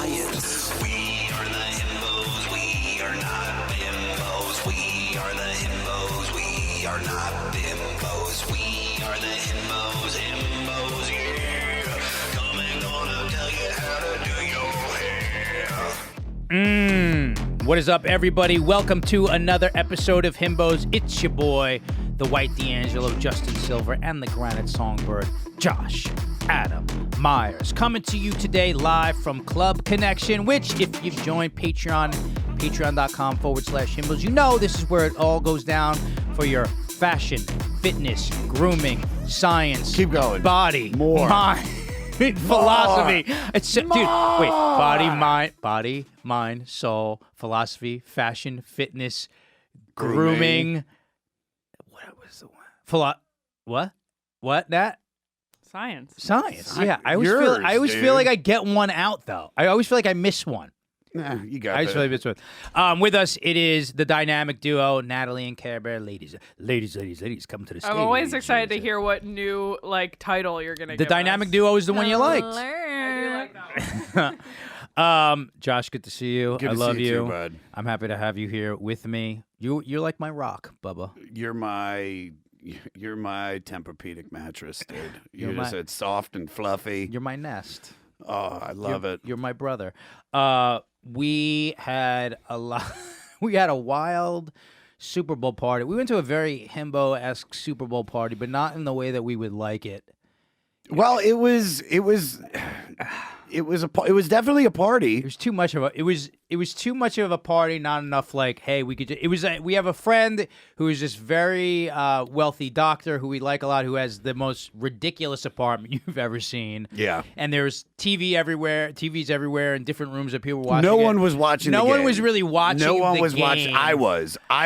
science. We are the himbos, we are not bimbos. We are the himbos, we are not bimbos. We are the himbos, himbos, yeah. Coming gonna tell you how to do your hair. What is up, everybody? Welcome to another episode of Himbos. It's your boy, the White D'Angelo, Justin Silver, and the Granite Songbird, Josh Adam Myers. Coming to you today live from Club Connection, which, if you've joined patreon.com/Himbos, you know this is where it all goes down for your fashion, fitness, grooming, science, keep going, body, more, mind, philosophy. It's dude. Wait, body, mind, soul, philosophy, fashion, fitness, grooming. What was the one? What? That? Science. Yeah, I always feel like I get one out though. I always feel like I miss one. Nah, you got it. I just feel like I miss one. With us, it is the dynamic duo, Natalie and Care Bear. Ladies, come to the stage. I'm always excited to hear what new title you're gonna. The dynamic duo is the one you liked. I do like that one. Josh, good to see you. Good I to love see you. too, bud. I'm happy to have you here with me. You're like my rock, Bubba. You're my Tempur-Pedic mattress, dude. It's soft and fluffy. You're my nest. Oh, I love it. You're my brother. We had a wild Super Bowl party. We went to a very himbo-esque Super Bowl party, but not in the way that we would like it. Well, it was definitely a party. It was too much of a. It was too much of a party. Not enough. Like, hey, we could. We have a friend who is this very wealthy doctor who we like a lot, who has the most ridiculous apartment you've ever seen. Yeah. And there's TVs everywhere in different rooms that people were watching. No one was watching. No the game. one was really watching. No one the was game. watching. I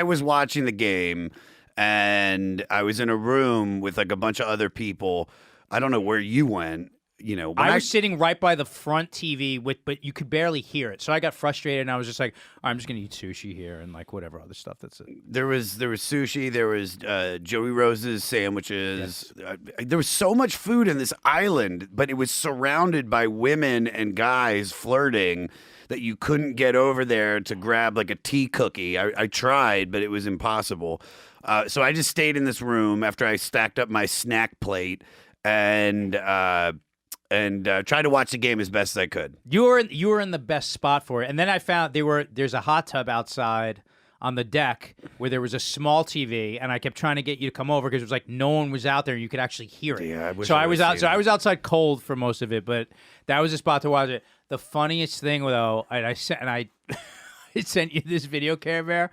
was watching the game, and I was in a room with like a bunch of other people. I don't know where you went. You know, I was sitting right by the front TV, but you could barely hear it. So I got frustrated, and I was just like, I'm just gonna eat sushi here and like whatever other stuff that's it. There was sushi. There was Joey Rose's sandwiches. Yes. There was so much food in this island, but it was surrounded by women and guys flirting that you couldn't get over there to grab like a tea cookie. I tried, but it was impossible. So I just stayed in this room after I stacked up my snack plate and tried to watch the game as best as I could. You were in the best spot for it. And then I found there's a hot tub outside on the deck where there was a small TV, and I kept trying to get you to come over because it was like no one was out there and you could actually hear it. Yeah, I was outside cold for most of it, but that was the spot to watch it. The funniest thing though, I sent you this video, Care Bear.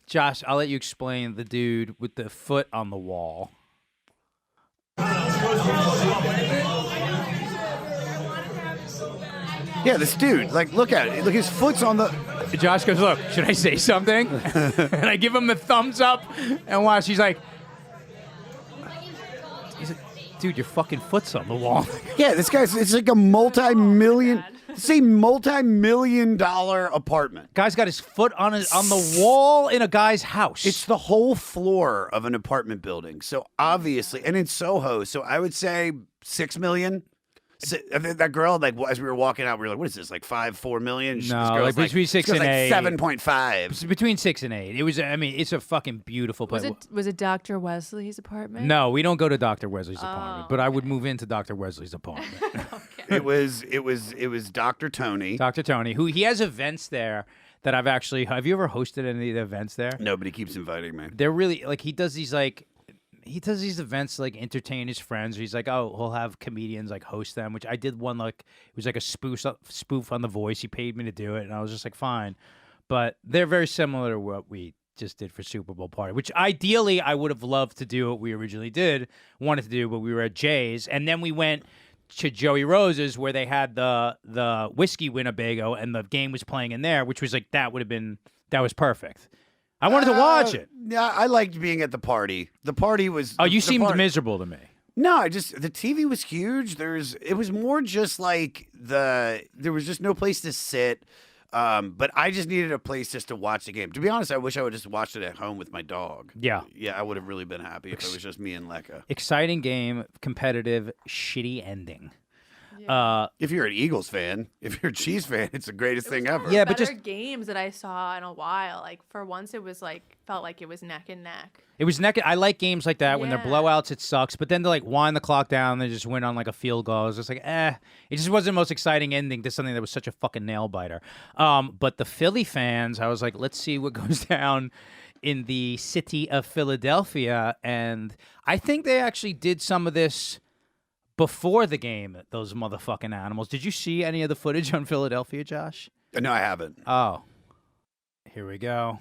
Josh, I'll let you explain the dude with the foot on the wall. Yeah, this dude, like, look at it. Look, his foot's on the... Josh goes, look, should I say something? And I give him the thumbs up, and watch, he's like, dude, your fucking foot's on the wall. Yeah, this guy's, it's like a multi-million dollar apartment. Guy's got his foot on the wall in a guy's house. It's the whole floor of an apartment building. So obviously, and in Soho, so I would say 6 million. So, that girl, like, as we were walking out, we were like, what is this, like 4 million? No, like between 6 and 8. 7.5. It's between 6 and 8. It was, I mean, it's a fucking beautiful place. Was it Dr. Wesley's apartment? No, we don't go to Dr. Wesley's apartment, but I would move into Dr. Wesley's apartment. Okay. It was Dr. Tony. Dr. Tony, who he has events there that I've actually, have you ever hosted any of the events there? Nobody keeps inviting me. They're really, like, he does these events to, like, entertain his friends. He's like, oh, he'll have comedians, like, host them, which I did one, like, it was like a spoof on The Voice. He paid me to do it, and I was just like, fine. But they're very similar to what we just did for Super Bowl party, which ideally I would have loved to do what we originally wanted to do, but we were at Jay's, and then we went to Joey Rose's where they had the whiskey Winnebago, and the game was playing in there, which was like, that was perfect. I wanted to watch it. Yeah, I liked being at the party. The party was... Oh, you seemed miserable to me. No, the TV was huge. It was more just like there was just no place to sit. But I just needed a place just to watch the game. To be honest, I wish I would just watched it at home with my dog. Yeah. Yeah, I would have really been happy if it was just me and Lekka. Exciting game, competitive, shitty ending. If you're an Eagles fan, if you're a Chiefs fan, it's the greatest thing ever. Yeah, but better just- games that I saw in a while. Like for once, it was like felt like it was neck and neck. It was neck. I like games like that when they're Yeah. blowouts. It sucks, but then to like wind the clock down, they just win on like a field goal. It was just like, It just wasn't the most exciting ending to something that was such a fucking nail biter. But the Philly fans, I was like, let's see what goes down in the city of Philadelphia, and I think they actually did some of this before the game. Those motherfucking animals. Did you see any of the footage on Philadelphia, Josh? No, I haven't. Oh, here we go.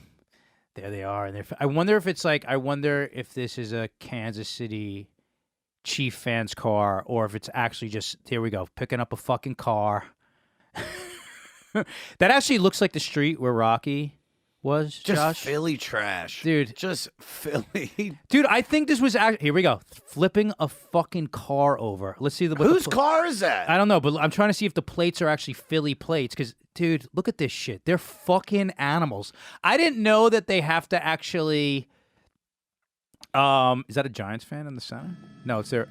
There they are. And I wonder if it's like, I wonder if this is a Kansas City Chief fans car or if it's actually just, here we go, picking up a fucking car. That actually looks like the street where Rocky was, Just Josh. Philly trash. Dude. Just Philly. Dude, I think this was actually, here we go, flipping a fucking car over. Let's see what Whose the car is that? I don't know, but I'm trying to see if the plates are actually Philly plates. Because, dude, look at this shit. They're fucking animals. I didn't know that they have to actually. Is that a Giants fan in the center? No, it's their.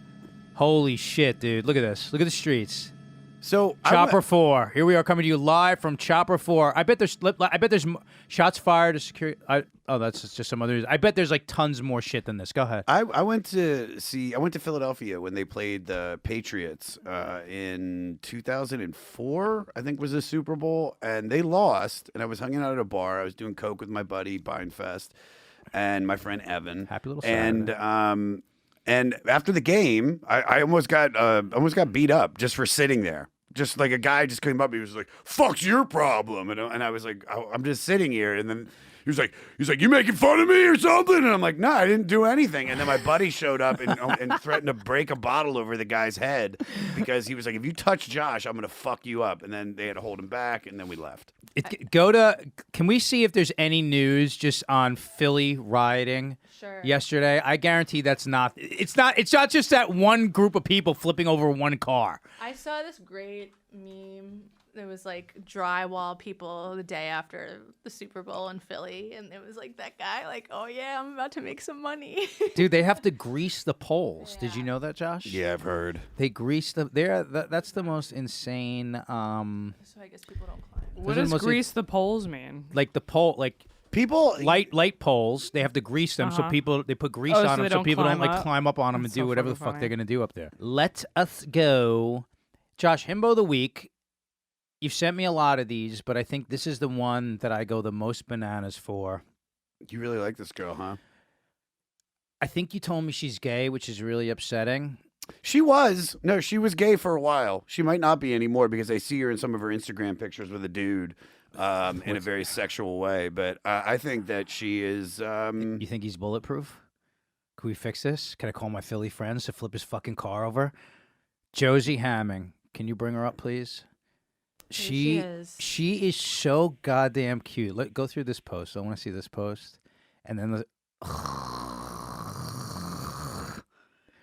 Holy shit, dude! Look at this. Look at the streets. So Chopper 4. Here we are coming to you live from Chopper 4. I bet there's shots fired to security. That's just some other. I bet there's like tons more shit than this. Go ahead. I went to Philadelphia when they played the Patriots in 2004, I think was the Super Bowl, and they lost. And I was hanging out at a bar. I was doing coke with my buddy Beinfest and my friend Evan. Happy little and and after the game, I almost got beat up just for sitting there. Just like a guy just came up, he was like, "Fuck's your problem?" And I was like, "I'm just sitting here." And then he was like, "You making fun of me or something?" And I'm like, "No, I didn't do anything." And then my buddy showed up and threatened to break a bottle over the guy's head because he was like, "If you touch Josh, I'm gonna fuck you up." And then they had to hold him back, and then we left. Can we see if there's any news just on Philly rioting yesterday? I guarantee it's not just that one group of people flipping over one car. I saw this great meme. There was like drywall people the day after the Super Bowl in Philly, and it was like that guy, like, "Oh yeah, I'm about to make some money." Dude, they have to grease the poles. Did you know that, Josh? Yeah, I've heard. They grease the. That's the most insane. So I guess people don't climb. What Those are does the most grease the poles mean? Like the pole, like People light poles. They have to grease them so they put grease Oh, so on them they so don't people don't climb like up? climb up on them That's and do so whatever the fucking fuck funny. they're gonna do up there. Let us go, Josh. Himbo of the week. You've sent me a lot of these, but I think this is the one that I go the most bananas for. You really like this girl, huh? I think you told me she's gay, which is really upsetting. She was gay for a while. She might not be anymore because I see her in some of her Instagram pictures with a dude in a very sexual way. But I think that she is. You think he's bulletproof? Can we fix this? Can I call my Philly friends to flip his fucking car over? Josie Hamming, can you bring her up, please? she is. She is so goddamn cute. Go through this post. I want to see this post, and then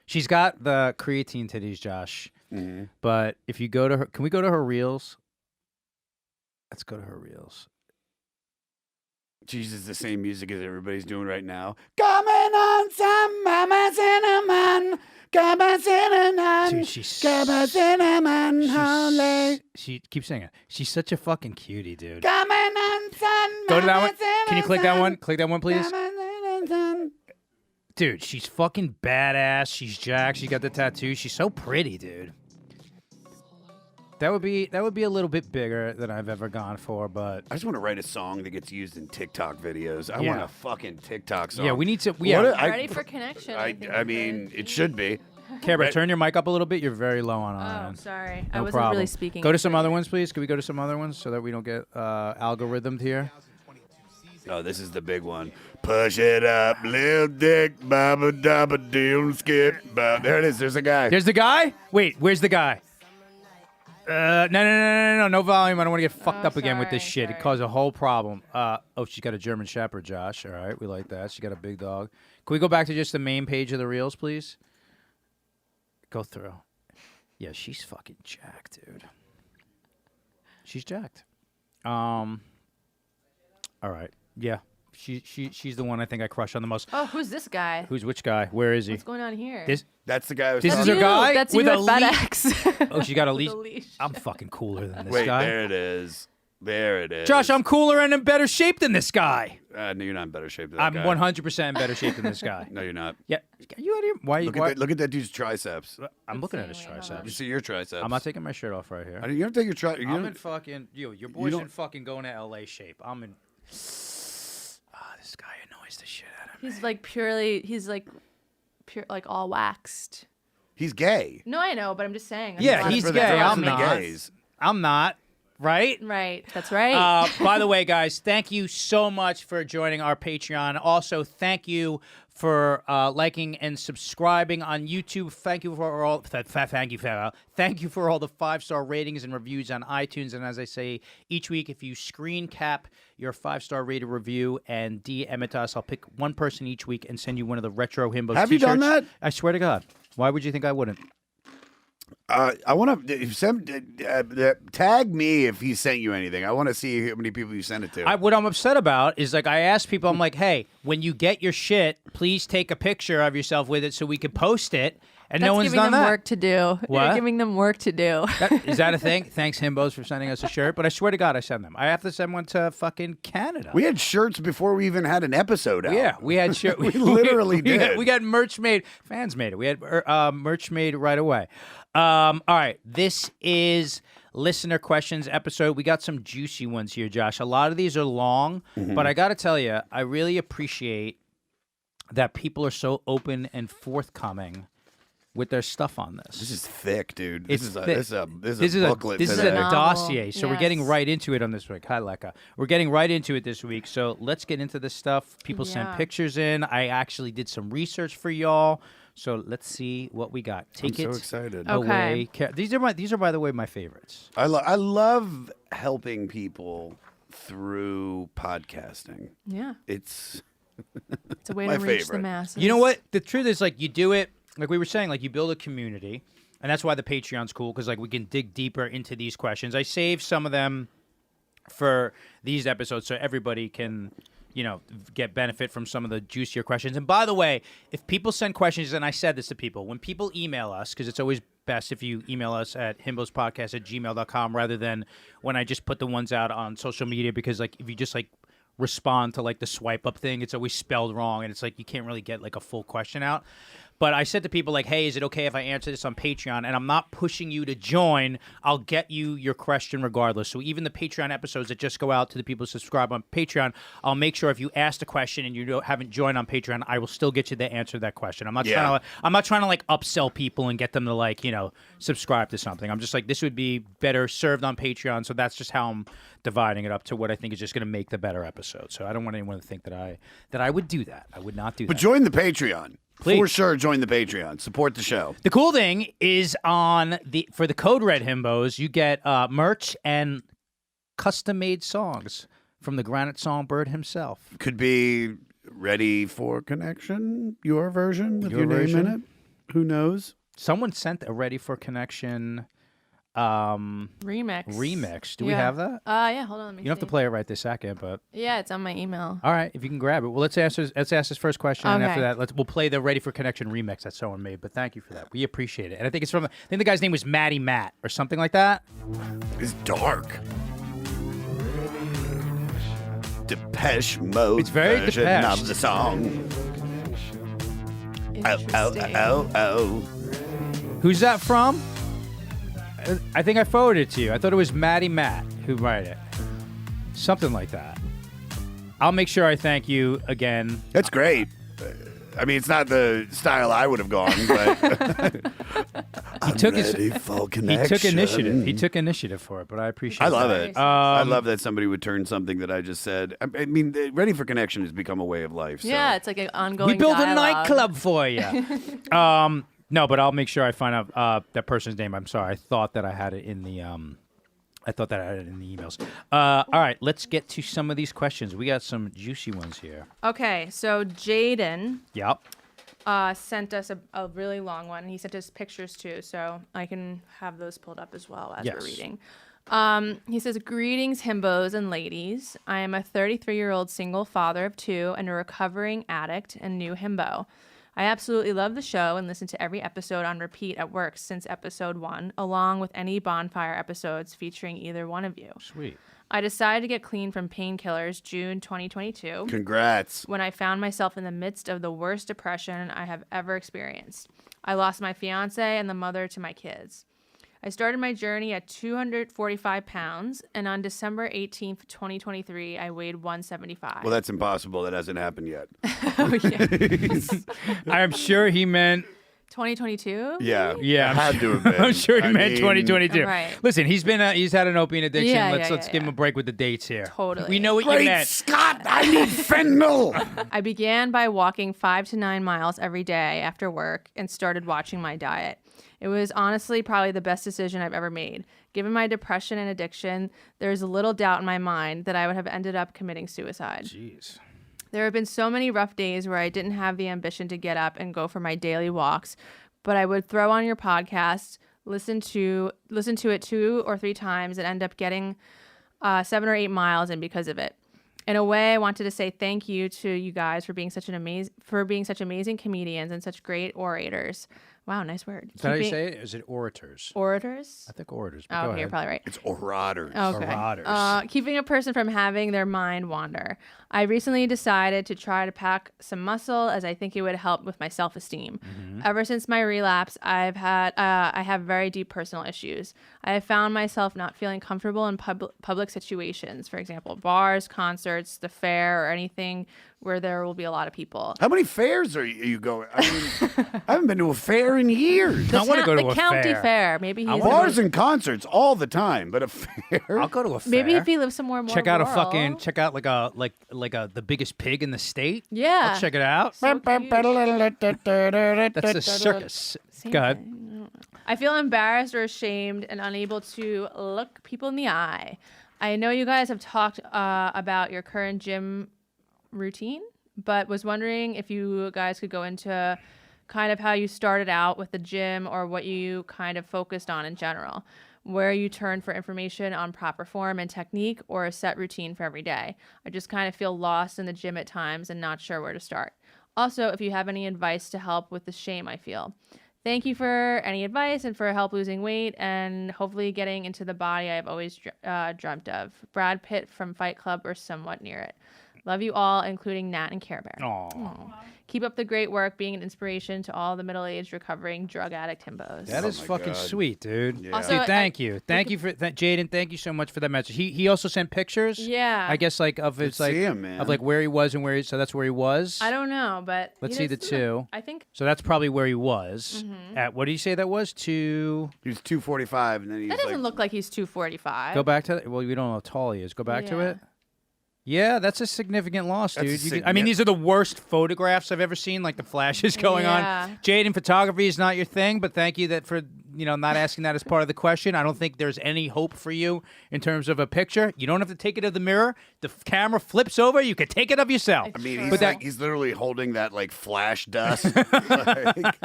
she's got the creatine titties, Josh. Mm-hmm. But if you go to her, can we go to her reels? Let's go to her reels. Jesus, the same music as everybody's doing right now. Coming on some mama cinnamon. Come on, cinnamon. Dude, she's Come on, cinnamon. Holy. She keeps singing. She's such a fucking cutie, dude. Coming on some Go to that one. mama Can you click that one? cinnamon. Click that one, please. Come on, cinnamon. Dude, she's fucking badass. She's jacked. She got the tattoo. She's so pretty, dude. That would be a little bit bigger than I've ever gone for, but I just want to write a song that gets used in TikTok videos. I Yeah. want a fucking TikTok song. yeah, we need to. What Yeah, Ready for connection. think I is mean, good. it should be. Cabra, turn your mic up a little bit. You're very low on our Oh, end. sorry. No I wasn't problem. really speaking. Go to some into other it. ones, please. Can we go to some other ones so that we don't get algorithmed here? Oh, this is the big one. Push it up, little dick, baba dabba doom skip. There it is. There's a guy. There's the guy. Wait, where's the guy? No volume. I don't want to get fucked up again with this sorry, shit. It sorry. caused a whole problem. She's got a German Shepherd, Josh. All right, we like that. She got a big dog. Can we go back to just the main page of the reels, please? Go through. Yeah, she's fucking jacked, dude. She's jacked. All right. Yeah. She's the one I think I crush on the most. Oh, who's this guy? Who's which guy? Where is he? What's going on here? That's the guy. I was This is talking her guy That's with you a at leash. FedEx. Oh, she got a leash. a leash. I'm fucking cooler than this Wait, guy. there it is. There it is. Josh, I'm cooler and in better shape than this guy. No, you're not in better shape than that I'm guy. 100% in better shape than this guy. No, you're not. Yeah, you out here? Why? Look at that dude's triceps. I'm looking at his Wait, hold triceps. You see your triceps. I'm not taking my shirt off right here. You don't take your triceps. I'm in fucking your boy's don't- in fucking going to LA shape. I'm in. This guy annoys the shit out of me. He's like purely. He's like pure, like all waxed. He's gay. No, I know, but I'm just saying. there's a Yeah, lot of he's For the gay. girls I'm and the not. gays. I'm not. Right? Right. That's right. By the way, guys, thank you so much for joining our Patreon. Also, thank you for liking and subscribing on YouTube. Thank you for all. Thank you for all the 5-star ratings and reviews on iTunes. And as I say each week, if you screen cap your 5-star rated review and DM it to us, I'll pick one person each week and send you one of the retro himbos. Have you done t-shirts. that? I swear to God. Why would you think I wouldn't? I want to tag me if he sent you anything. I want to see how many people you sent it to. What I'm upset about is like I asked people, I'm like, hey, when you get your shit, please take a picture of yourself with it so we can post it. And That's no one's giving done them that. work to do. What? You're giving them work to do. Is that a thing? Thanks, Himbos, for sending us a shirt. But I swear to God, I send them. I have to send one to fucking Canada. We had shirts before we even had an episode out. Yeah, we had shirt. We literally did. We got merch made. Fans made it. We had merch made right away. All right, this is listener questions episode. We got some juicy ones here, Josh. A lot of these are long, but I got to tell you, I really appreciate that people are so open and forthcoming with their stuff on this. This is thick, dude. It's This is thick. a booklet. This is today. a Novel. dossier, so we're getting Yes. right into it on this week. Hi, Lekka. We're getting right into it this week, so let's get into this stuff. People sent Yeah. pictures in. I actually did some research for y'all, so let's see what we got. Take I'm it so excited. away. These are by the way, my favorites. I love helping people through podcasting. Yeah. It's It's a way My to reach the favorite. masses. You know what? The truth is, like, you do it, like we were saying, like, you build a community, and that's why the Patreon's cool, because, like, we can dig deeper into these questions. I saved some of them for these episodes so everybody can, you know, get benefit from some of the juicier questions. And by the way, if people send questions, and I said this to people, when people email us, because it's always best if you email us at himbospodcast@gmail.com rather than when I just put the ones out on social media, because, like, if you just, like, respond to like the swipe up thing, it's always spelled wrong, and it's like you can't really get like a full question out. But I said to people like, hey, is it okay if I answer this on Patreon? And I'm not pushing you to join. I'll get you your question regardless. So even the Patreon episodes that just go out to the people who subscribe on Patreon, I'll make sure if you asked a question and you haven't joined on Patreon, I will still get you the answer to that question. I'm not trying to like upsell people and get them to like, you know, subscribe to something. I'm just like, this would be better served on Patreon. So that's just how I'm dividing it up to what I think is just going to make the better episode. So I don't want anyone to think that I would do that. I would not do that. But join the Patreon. Please. For sure, join the Patreon. Support the show. The cool thing is for the Code Red Himbos, you get merch and custom-made songs from the Granite Songbird himself. Could be Ready for Connection, your version with Your your, version? name in it. Who knows? Someone sent a Ready for Connection remix. Do we have that? Yeah, hold on. Let me You don't have to play it right this second, but Yeah, it's on my email. all right, if you can grab it. Well, let's ask this first question, and after Okay. that, we'll play the Ready for Connection remix that someone made. But thank you for that. We appreciate it. And I think I think the guy's name was Matty Matt or something like that. It's dark. Depeche Mode It's very version Depeche. of the song. Oh, Interesting. oh. Who's that from? I think I forwarded it to you. I thought it was Matty Matt who wrote it. Something like that. I'll make sure I thank you again. That's great. I mean, it's not the style I would have gone, but He took ready for He connection. took initiative. He took initiative for it, but I appreciate I love that. it. I love that somebody would turn something that I just said. I mean, Ready for Connection has become a way of life. So. Yeah, it's like an ongoing We built a dialogue. nightclub for you. No, but I'll make sure I find out that person's name. I'm sorry. I thought that I had it in the emails. All right, let's get to some of these questions. We got some juicy ones here. Okay, so Jaden Yep. sent us a really long one. He sent us pictures too, so I can have those pulled up as well as Yes. we're reading. He says, greetings, himbos and ladies. I am a 33-year-old single father of 2 and a recovering addict and new himbo. I absolutely love the show and listen to every episode on repeat at work since episode 1, along with any bonfire episodes featuring either one of you. Sweet. I decided to get clean from painkillers June 2022. Congrats. When I found myself in the midst of the worst depression I have ever experienced. I lost my fiance and the mother to my kids. I started my journey at 245 pounds, and on December 18th, 2023, I weighed 175. Well, that's impossible. That hasn't happened yet. Oh, yeah. I'm sure he meant. 2022? Yeah. Yeah, It had to have been. I'm sure he I meant mean, 2022. Right. Listen, he's had an opiate addiction. Yeah, let's give him a break with the dates here. Totally. We know what you Great meant. Scott, I need fentanyl. I began by walking 5 to 9 miles every day after work and started watching my diet. It was honestly probably the best decision I've ever made. Given my depression and addiction, there's little doubt in my mind that I would have ended up committing suicide. Jeez. There have been so many rough days where I didn't have the ambition to get up and go for my daily walks, but I would throw on your podcast, listen to it 2 or 3 times, and end up getting 7 or 8 miles in because of it. In a way, I wanted to say thank you to you guys for being such amazing comedians and such great orators. Wow, nice word. Is that how you say it? Is it orators? Orators? I think orators. But Oh, go okay, you're ahead. probably right. It's orators. Okay. Orators. Keeping a person from having their mind wander. I recently decided to try to pack some muscle as I think it would help with my self-esteem. Ever since my relapse, I have very deep personal issues. I have found myself not feeling comfortable in public situations, for example, bars, concerts, the fair, or anything where there will be a lot of people. How many fairs are you going? I mean, I haven't been to a fair in years. I want to go to the a county fair. fair. Maybe he's Bars and concerts all the time, but a fair. I'll go to a fair. maybe if he lives somewhere more check out rural. the biggest pig in the state. Yeah. I'll check it out. So cute. That's a circus. Same Go ahead. thing. I feel embarrassed or ashamed and unable to look people in the eye. I know you guys have talked about your current gym routine, but was wondering if you guys could go into kind of how you started out with the gym or what you kind of focused on in general, where you turn for information on proper form and technique or a set routine for every day. I just kind of feel lost in the gym at times and not sure where to start. Also, if you have any advice to help with the shame I feel. Thank you for any advice and for help losing weight and hopefully getting into the body I've always dreamt of. Brad Pitt from Fight Club or somewhat near it. Love you all, including Nat and Care Bear. Aw. Keep up the great work, being an inspiration to all the middle-aged recovering drug addict himbos. That is my fucking God. sweet, dude. Yeah. Also, Dude, thank you. Thank you for that, Jaden. Thank you so much for that message. He also sent pictures. Yeah. I guess like of his see him, man. of like where he was and where he, so that's where he was. I don't know, but Let's he see the does- two. I think So that's probably where he was at. What do you say that was? To He was 245, and then he's that doesn't like, look like he's 245. go back to. Well, we don't know how tall he is. Go back to Yeah. it. Yeah, that's a significant loss, That's a dude. I mean, these are the worst photographs I've ever seen. Like the flashes going Yeah. on. Jaden, photography is not your thing, but thank you for not asking that as part of the question. I don't think there's any hope for you in terms of a picture. You don't have to take it of the mirror. The camera flips over. You could take it of yourself. I mean, Sure. he's But that- like, he's literally holding that like flash dust. Like,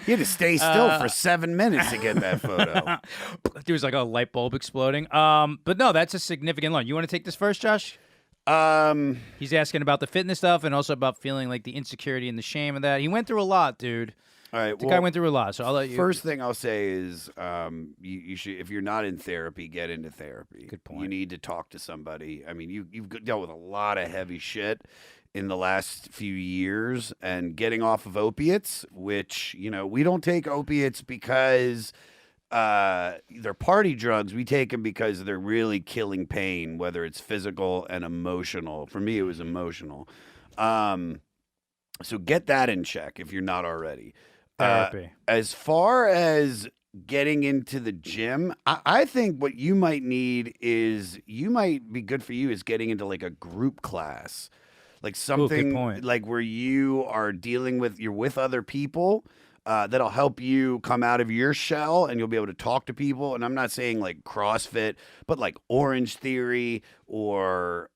he had to stay still for 7 minutes to get that photo. There was like a light bulb exploding. But no, that's a significant loss. You want to take this first, Josh? He's asking about the fitness stuff and also about feeling like the insecurity and the shame of that. He went through a lot, dude. All right. The guy went through a lot, so I'll let you. First thing I'll say is, you should, if you're not in therapy, get into therapy. Good point. You need to talk to somebody. I mean, you've dealt with a lot of heavy shit in the last few years, and getting off of opiates, which we don't take opiates because they're party drugs. We take them because they're really killing pain, whether it's physical and emotional. For me, it was emotional. So get that in check if you're not already. Therapy. As far as getting into the gym, I think what you might need is, you might be good for you is getting into like a group class, like something point. like where you are you're with other people. That'll help you come out of your shell, and you'll be able to talk to people. And I'm not saying like CrossFit, but like Orange Theory or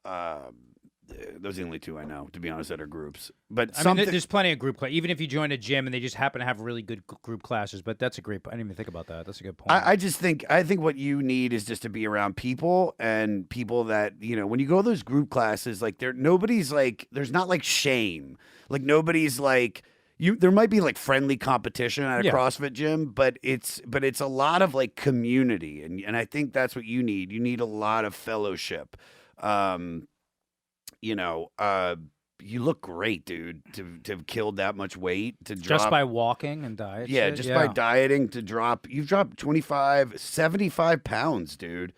Those are the only two I know, to be honest, that are groups. But I mean, there's plenty of group even if you join a gym and they just happen to have really good group classes. But that's a great. I didn't even think about that. That's a good point. I think what you need is just to be around people and people that, when you go to those group classes, like nobody's like, there's not like shame. Like nobody's like, there might be like friendly competition at a CrossFit gym, but it's a lot of like community. And I think that's what you need. You need a lot of fellowship. You look great, dude, to have killed that much weight, to drop. Just by walking and diet. Yeah, just by dieting you've dropped 75 pounds, dude.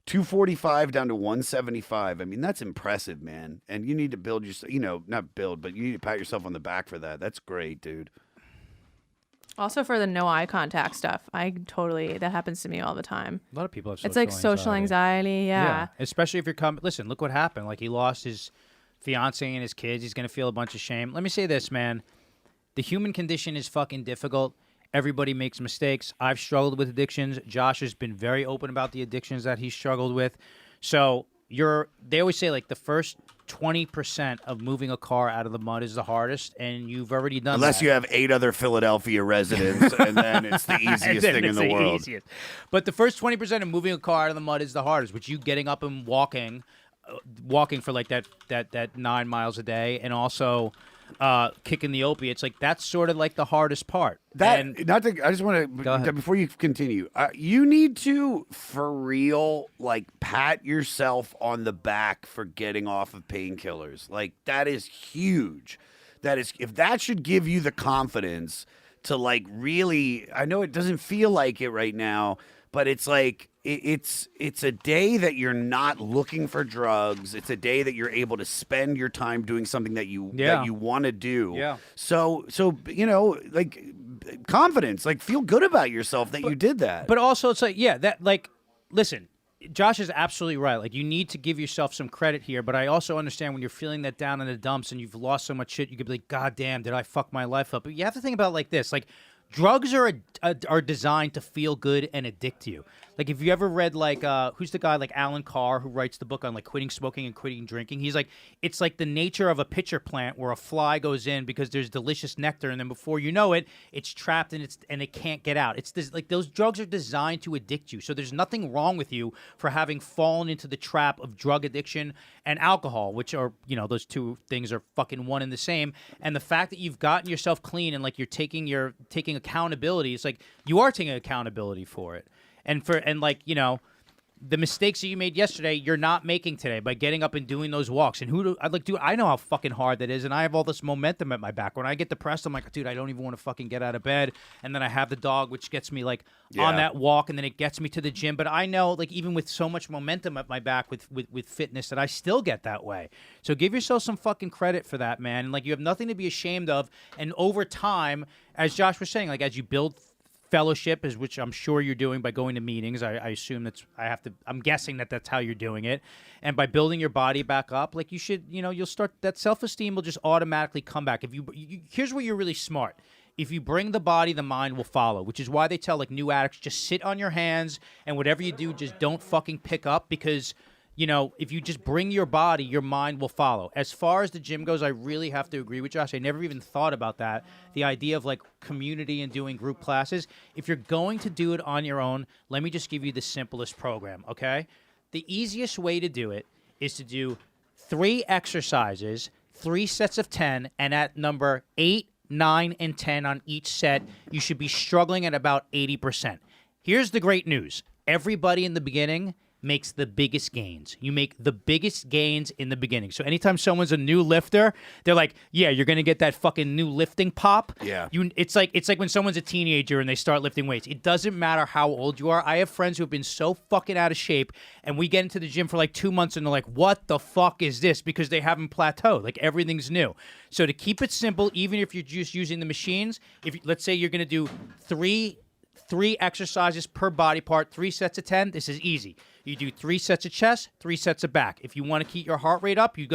245 down to 175. I mean, that's impressive, man. And you need to build not build, but you need to pat yourself on the back for that. That's great, dude. Also for the no eye contact stuff, that happens to me all the time. A lot of people have it's like social anxiety. Yeah. Especially if you're listen, look what happened. Like he lost his fiance and his kids. He's going to feel a bunch of shame. Let me say this, man. The human condition is fucking difficult. Everybody makes mistakes. I've struggled with addictions. Josh has been very open about the addictions that he's struggled with. So they always say like the first 20% of moving a car out of the mud is the hardest, and you've already done Unless that. you have 8 other Philadelphia residents, and then it's the easiest thing in the world. Easiest. But the first 20% of moving a car out of the mud is the hardest, which you getting up and walking for like that 9 miles a day, and also kicking the opiates. Like that's sort of like the hardest part. I just want to before you continue. You need to, for real, like pat yourself on the back for getting off of painkillers. Like that is huge. If that should give you the confidence to like really. I know it doesn't feel like it right now, but it's like. It's a day that you're not looking for drugs. It's a day that you're able to spend your time doing something that you want to do. Yeah. So like confidence, like feel good about yourself that you did that. But also it's like listen, Josh is absolutely right. Like you need to give yourself some credit here, but I also understand when you're feeling that down in the dumps and you've lost so much shit, you could be like, God damn, did I fuck my life up? But you have to think about it like this, like drugs are designed to feel good and addict you. Like if you ever read like who's the guy like Alan Carr who writes the book on like quitting smoking and quitting drinking? He's like it's like the nature of a pitcher plant where a fly goes in because there's delicious nectar, and then before you know it, it's trapped and it can't get out. It's this, like those drugs are designed to addict you. So there's nothing wrong with you for having fallen into the trap of drug addiction and alcohol, which are those two things are fucking one and the same. And the fact that you've gotten yourself clean and like you're taking accountability, it's like you are taking accountability for it. And the mistakes that you made yesterday, you're not making today by getting up and doing those walks. And I know how fucking hard that is, and I have all this momentum at my back. When I get depressed, I'm like, dude, I don't even want to fucking get out of bed. And then I have the dog, which gets me like on that walk, and then it gets me to the gym. But I know, like, even with so much momentum at my back with fitness, that I still get that way. So give yourself some fucking credit for that, man. And like, you have nothing to be ashamed of. And over time, as Josh was saying, like, as you build fellowship, is which I'm sure you're doing by going to meetings. I assume I'm guessing that's how you're doing it. And by building your body back up, like you should, you'll start, that self-esteem will just automatically come back. If you here's where you're really smart. If you bring the body, the mind will follow, which is why they tell like new addicts, just sit on your hands and whatever you do, just don't fucking pick up, because if you just bring your body, your mind will follow. As far as the gym goes, I really have to agree with Josh. I never even thought about that. The idea of like community and doing group classes. If you're going to do it on your own, let me just give you the simplest program, okay? The easiest way to do it is to do 3 exercises, 3 sets of 10, and at number 8, 9, and 10 on each set, you should be struggling at about 80%. Here's the great news. Everybody in the beginning makes the biggest gains. You make the biggest gains in the beginning. So anytime someone's a new lifter, they're like, yeah, you're going to get that fucking new lifting pop. Yeah. It's like when someone's a teenager and they start lifting weights. It doesn't matter how old you are. I have friends who have been so fucking out of shape, and we get into the gym for like 2 months and they're like, what the fuck is this? Because they haven't plateaued. Like everything's new. So to keep it simple, even if you're just using the machines, let's say you're going to do three exercises per body part, 3 sets of 10, this is easy. You do 3 sets of chest, 3 sets of back. If you want to keep your heart rate up, you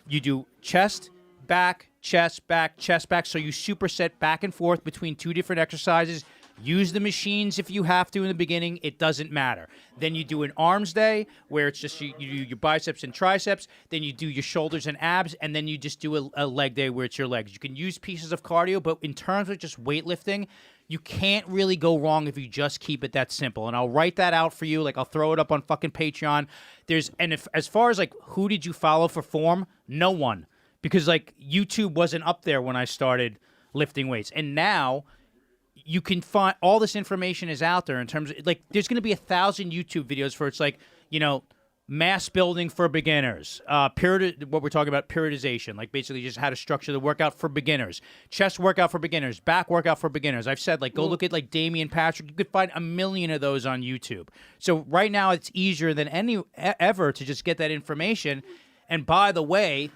do chest, back, chest, back, chest, back. So you superset back and forth between 2 different exercises. Use the machines if you have to in the beginning. It doesn't matter. Then you do an arms day where it's just you do your biceps and triceps. Then you do your shoulders and abs. And then you just do a leg day where it's your legs. You can use pieces of cardio, but in terms of just weightlifting, you can't really go wrong if you just keep it that simple. And I'll write that out for you. Like, I'll throw it up on fucking Patreon. As far as like, who did you follow for form? No one. Because like, YouTube wasn't up there when I started lifting weights. And now you can find all this information is out there in terms of like, there's going to be 1,000 YouTube videos for it's like, mass building for beginners, what we're talking about, periodization, like basically just how to structure the workout for beginners, chest workout for beginners, back workout for beginners. I've said, like, go look at like Damian Patrick. You could find 1 million of those on YouTube. So right now it's easier than ever to just get that information. And by the way,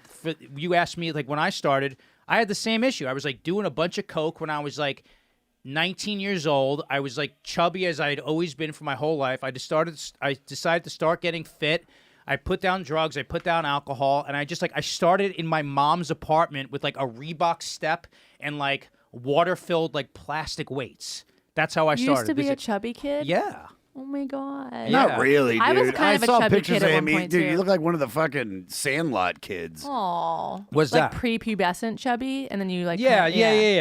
you asked me, like, when I started, I had the same issue. I was like doing a bunch of coke when I was like 19 years old. I was like chubby as I had always been for my whole life. I decided to start getting fit. I put down drugs. I put down alcohol. And I started in my mom's apartment with like a Reebok step and like water-filled like plastic weights. That's how I started. You used to be a chubby kid? Yeah. Oh my God. Not really, dude. I was kind of a saw chubby pictures kid of at him. one point, Dude, too. you look like one of the fucking Sandlot kids. Aw. What's like that? Prepubescent chubby, and then you like Yeah. I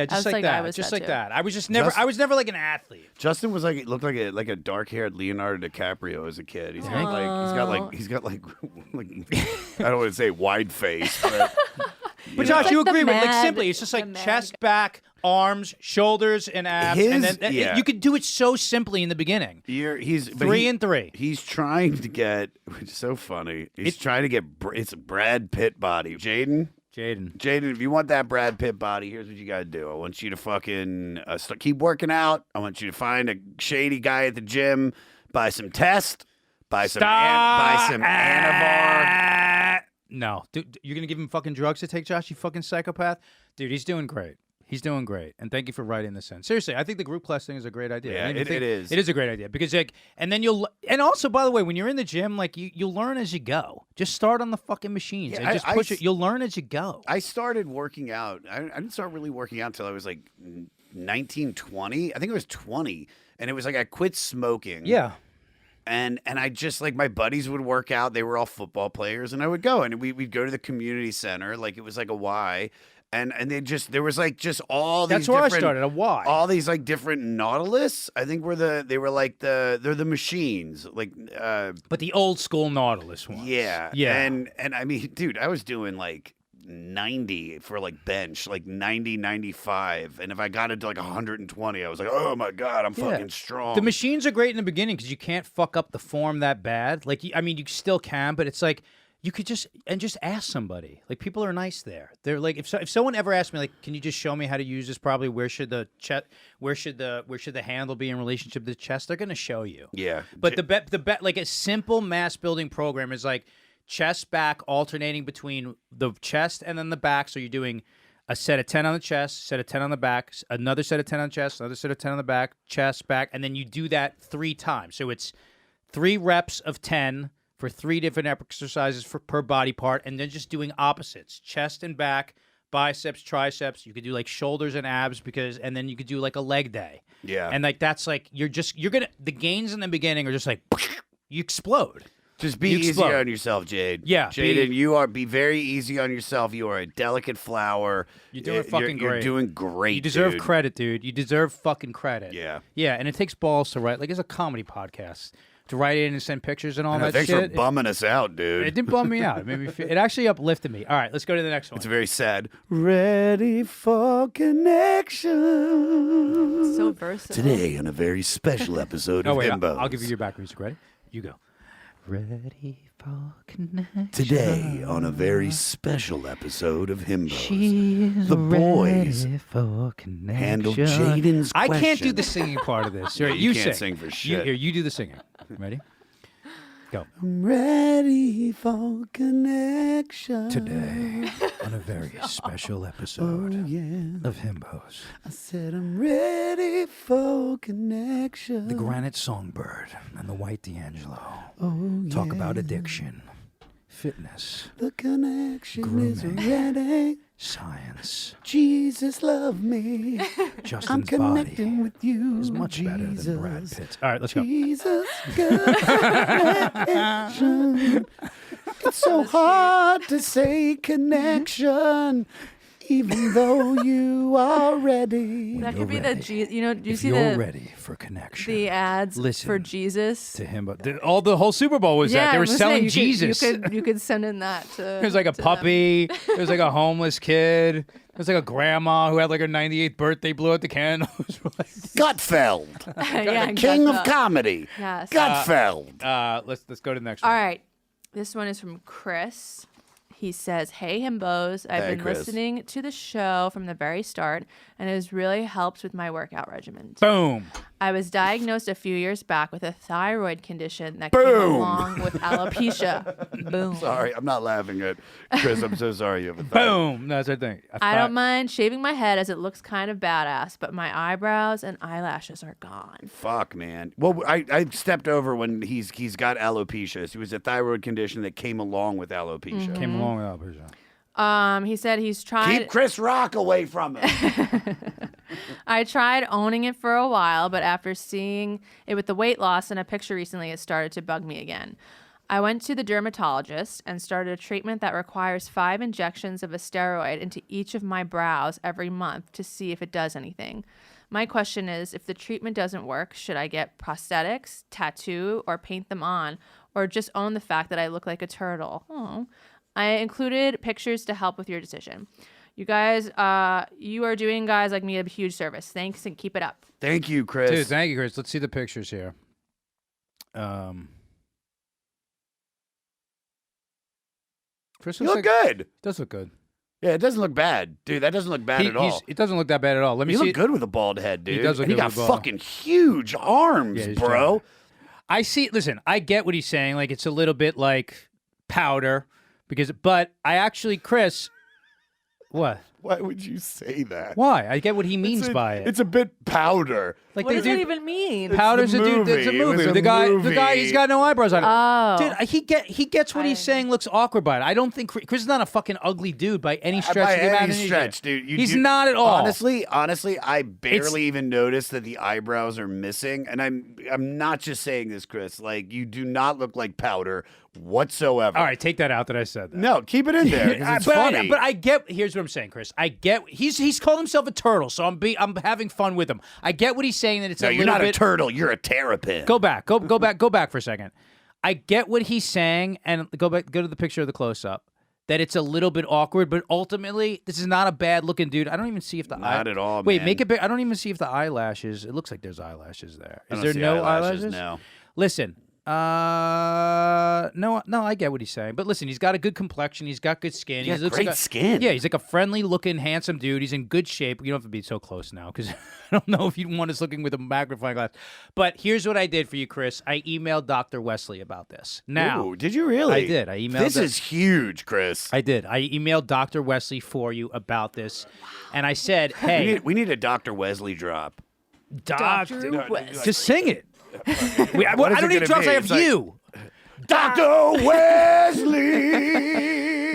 Just was like that. I was Just that like too. that. I was just never. I was never like an athlete. Justin was like, looked like a dark-haired Leonardo DiCaprio as a kid. He's got like I don't want to say wide face, but But know. Josh, you Like the agree with like mad- simply, it's just like the mad chest, back, arms, shoulders, and abs, and then you could do it so simply in the beginning. He's 3 and 3. He's trying to get, which is so funny. He's trying to get it's a Brad Pitt body. Jaden, if you want that Brad Pitt body, here's what you got to do. I want you to fucking keep working out. I want you to find a shady guy at the gym, buy some test, buy some Anavar. No, dude, you're gonna give him fucking drugs to take, Josh? You fucking psychopath, dude. He's doing great. He's doing great, and thank you for writing this in. Seriously, I think the group class thing is a great idea. Yeah, it is. It is a great idea because like, and then and also, by the way, when you're in the gym, like you'll learn as you go. Just start on the fucking machines and just push it. You'll learn as you go. I started working out. I didn't start really working out until I was like 19, 20. I think I was 20, and it was like I quit smoking. Yeah. And I just like my buddies would work out. They were all football players, and I would go and we'd go to the community center. Like it was like a Y, and there was like just all these. That's where I different- started, a Y. All these like different Nautilus. I think they're the machines like. But the old school Nautilus ones. Yeah, Yeah. And I mean, dude, I was doing like 90 for like bench, like 90, 95. And if I got into like 120, I was like, oh my God, I'm fucking strong. The machines are great in the beginning because you can't fuck up the form that bad. Like, I mean, you still can, but it's like you could just ask somebody. Like, people are nice there. They're like, if someone ever asked me, like, can you just show me how to use this? Probably where should the handle be in relationship to the chest? They're gonna show you. Yeah, But the bet like a simple mass building program is like chest back alternating between the chest and then the back. So you're doing a set of 10 on the chest, set of 10 on the back, another set of 10 on the chest, another set of 10 on the back, chest, back, and then you do that 3 times. So it's 3 reps of 10 for 3 different exercises per body part, and then just doing opposites, chest and back, biceps, triceps. You could do like shoulders and abs and then you could do like a leg day. Yeah. And like that's like the gains in the beginning are just like you explode. Just be You easy explode. on yourself, Jade. Yeah, Jaden, be very easy on yourself. You are a delicate flower. You're doing fucking You're great. doing great. You deserve dude. credit, dude. You deserve fucking credit. Yeah. Yeah, and it takes balls to write. Like, it's a comedy podcast. To write in and send pictures and all No, that thanks shit. for bumming us out, dude. It didn't bum me out. It made me feel, it actually uplifted me. All right, let's go to the next one. It's very sad. Ready for connection. So versatile. Today on a very special episode Oh, of wait, Himbos. I'll give you your back music. Ready? You go. Ready for connection. Today on a very special episode of Himbos. She's The boys ready for connection. handle Jaden's I question. can't do the singing part of this. Yeah, Right, you can't sing for shit. You do the singing. Ready? Go. I'm ready for connection. Today, on a very special episode of Himbos, I said I'm ready for connection. the granite songbird and the white D'Angelo Oh, talk about addiction, Fitness. The connection is Grooming. ready. Science. Jesus, love me. Justin's I'm connecting body with you. is much Jesus. better than Brad Pitt. All right, let's go. Jesus, connection. It's so hard to say connection, even though you are ready. That You're could be the ready. do you If see you're the ready for connection, the ads Listen for Jesus? to him. But the whole Super Bowl was that they were I was selling saying, Jesus. You could send in that to. There's like a to them. puppy. There's like a homeless kid. There's like a grandma who had like her 98th birthday, blew out the candles. Gutfeld, Yeah, king of Gutfeld. comedy. Yes. Gutfeld. Let's go to the next All one. right. This one is from Chris. He says, "Hey himbos, I've Hey, been Chris. listening to the show from the very start, and it has really helped with my workout regimen. Boom. I was diagnosed a few years back with a thyroid condition that came Boom. along with alopecia. Boom. Sorry, I'm not laughing at Chris. I'm so sorry you have a thought. Boom. That's the thing. I don't mind shaving my head as it looks kind of badass, but my eyebrows and eyelashes are gone. Fuck, man. Well, I stepped over when he's got alopecia. So it was a thyroid condition that came along with alopecia. Came along with alopecia. He said he's tried. Keep Chris Rock away from him. I tried owning it for a while, but after seeing it with the weight loss and a picture recently, it started to bug me again. I went to the dermatologist and started a treatment that requires 5 injections of a steroid into each of my brows every month to see if it does anything. My question is, if the treatment doesn't work, should I get prosthetics, tattoo, or paint them on, or just own the fact that I look like a turtle? Oh. I included pictures to help with your decision. You guys, you are doing guys like me a huge service. Thanks and keep it up. Thank you, Chris. Dude, thank you, Chris. Let's see the pictures here. Chris You looks look like, good. does look good. Yeah, it doesn't look bad. Dude, that doesn't look bad at all. It doesn't look that bad at all. Let me You see. look good with a bald head, dude. does look and he good got with a bald. fucking huge arms, Yeah, he's bro. giant. I see. Listen, I get what he's saying. Like it's a little bit like powder, but I actually, Chris, what? Why would you say that? Why? I get what he means by it. It's a bit powder. Like What they does do. that even mean? Powder's the a dude. It's a movie. It was movie. a The guy, movie. he's got no eyebrows on it. Oh. Dude, he gets what he's saying. Looks awkward by it. I don't think Chris is not a fucking ugly dude by any stretch By of the any imagination. stretch, dude. He's not at all. Honestly, I barely even noticed that the eyebrows are missing. And I'm not just saying this, Chris. Like, you do not look like powder whatsoever. All right, take that out that I said that. No, keep it in there. 'Cause it's but funny. but I get. Here's what I'm saying, Chris. I get. He's called himself a turtle, so I'm having fun with him. I get what he's saying. That it's no, a you're little not bit. a turtle. You're a terrapin. Go back. Go back for a second. I get what he's saying, and go to the picture of the close up. That it's a little bit awkward, but ultimately, this is not a bad looking dude. I don't even see if the Not at all, Wait, man. make it big. I don't even see if the eyelashes. It looks like there's eyelashes there. I Is don't there see no eyelashes? No. Listen, no, I get what he's saying. But listen, he's got a good complexion. He's got good skin. He's He got looks great like skin. Yeah, he's like a friendly looking, handsome dude. He's in good shape. You don't have to be so close now because I don't know if you'd want us looking with a magnifying glass. But here's what I did for you, Chris. I emailed Dr. Wesley about this. Now, Ooh, did you really? I did. I emailed This the- is huge, Chris. I did. I emailed Dr. Wesley for you about this, and I said, "Hey, we need a Dr. Wesley drop. Dr. West. just sing it." I What is don't it need gonna drops. be? I have It's like- you. Dr. Wesley.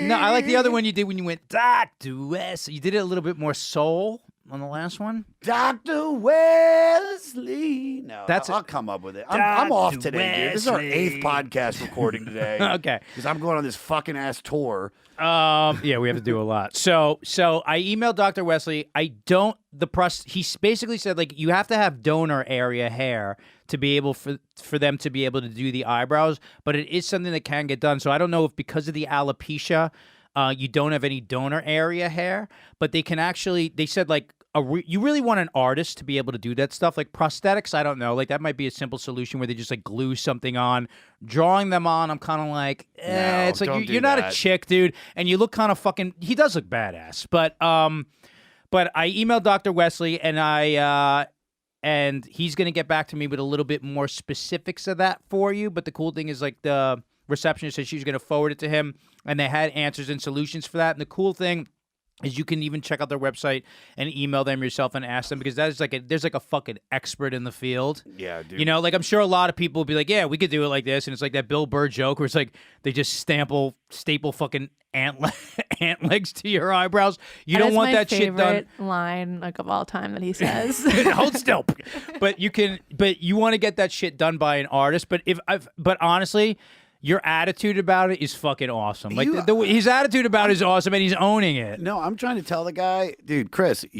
No, I like the other one you did when you went Dr. Wesley. You did it a little bit more soul on the last one. Dr. Wesley. No, That's I'll come up with it. I'm off Dr. today, dude. This is our Wesley. 8th podcast recording today. Okay. Because I'm going on this fucking ass tour. Yeah, we have to do a lot. So I emailed Dr. Wesley. He basically said like you have to have donor area hair to be able for them to be able to do the eyebrows, but it is something that can get done. So I don't know if because of the alopecia, you don't have any donor area hair, but they can actually. They said like you really want an artist to be able to do that stuff. Like prosthetics, I don't know. Like that might be a simple solution where they just like glue something on. Drawing them on, I'm kind of like, No, it's like don't do you're not a that. chick, dude, and you look kind of fucking. He does look badass, but I emailed Dr. Wesley and he's gonna get back to me with a little bit more specifics of that for you. But the cool thing is like the receptionist said she's gonna forward it to him, and they had answers and solutions for that. And the cool thing is you can even check out their website and email them yourself and ask them, because that is there's like a fucking expert in the field. Yeah, dude. You know, like I'm sure a lot of people will be like, yeah, we could do it like this. And it's like that Bill Burr joke where it's like they just staple fucking ant legs to your eyebrows. You don't want that shit done. Line like of all time that he says. Hold still. But you want to get that shit done by an artist. But honestly, your attitude about it is fucking awesome. Like his attitude about it is awesome, and he's owning it. No, I'm trying to tell the guy, dude, Chris, if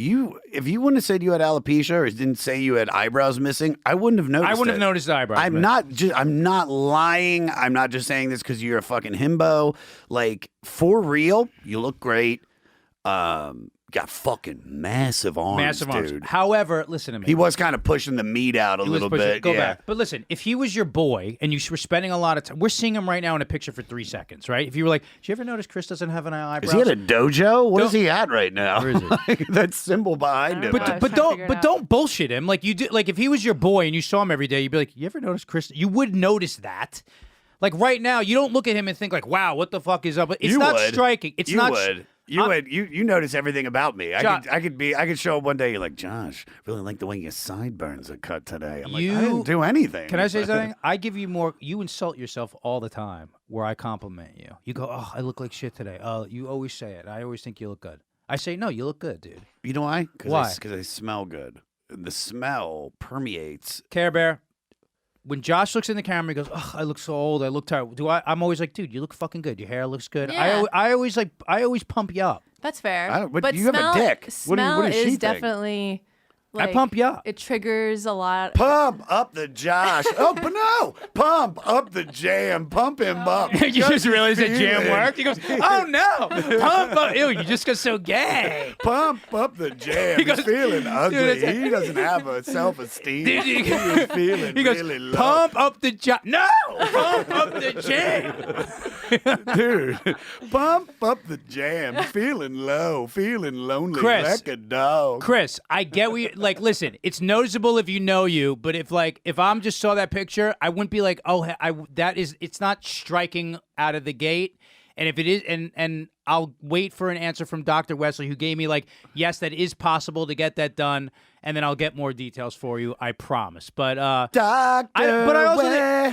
you wouldn't have said you had alopecia or didn't say you had eyebrows missing, I wouldn't have noticed. I wouldn't have noticed the eyebrows. I'm not lying. I'm not just saying this because you're a fucking himbo. Like, for real, you look great. Got fucking massive arms, dude. However, listen to me. He was kind of pushing the meat out a little bit. Go back. But listen, if he was your boy and you were spending a lot of time, we're seeing him right now in a picture for 3 seconds, right? If you were like, did you ever notice Chris doesn't have an eyebrows? Is he at a dojo? What is he at right now? Where is he? That symbol behind him. But don't bullshit him. Like you do. Like if he was your boy and you saw him every day, you'd be like, you ever notice Chris? You would notice that. Like right now, you don't look at him and think like, wow, what the fuck is up? It's not striking. It's not. You notice everything about me. I could show up one day. You're like, Josh, really like the way your sideburns are cut today. I'm like, I didn't do anything. Can I say something? I give you more. You insult yourself all the time. Where I compliment you, you go, oh, I look like shit today. Oh, you always say it. I always think you look good. I say, no, you look good, dude. You know why? Why? Because I smell good. The smell permeates. Care Bear. When Josh looks in the camera, he goes, "Oh, I look so old. I look tired." I'm always like, "Dude, you look fucking good. Your hair looks good." Yeah. I always pump you up. That's fair. But you smell, have a dick. Smell what does she is think? definitely. I pump you up. It triggers a lot. Pump up the Josh. Oh, but no. Pump up the jam. Pump him up. You just realized that jam feeling. worked? He goes, oh no. Pump up. Ew, you just got so gay. Pump up the jam. He's feeling ugly. Dude, he doesn't have a self-esteem. Dude, He is feeling he goes, really low. pump up the jam. No! Pump up the jam. Dude, pump up the jam. Feeling low. Feeling lonely Chris. like a dog. Chris, I get what you like. Listen, it's noticeable if you know you, but if I'm just saw that picture, I wouldn't be like, oh, it's not striking out of the gate. And if it is, and I'll wait for an answer from Dr. Wesley, who gave me like, yes, that is possible to get that done, and then I'll get more details for you. I promise. But Dr.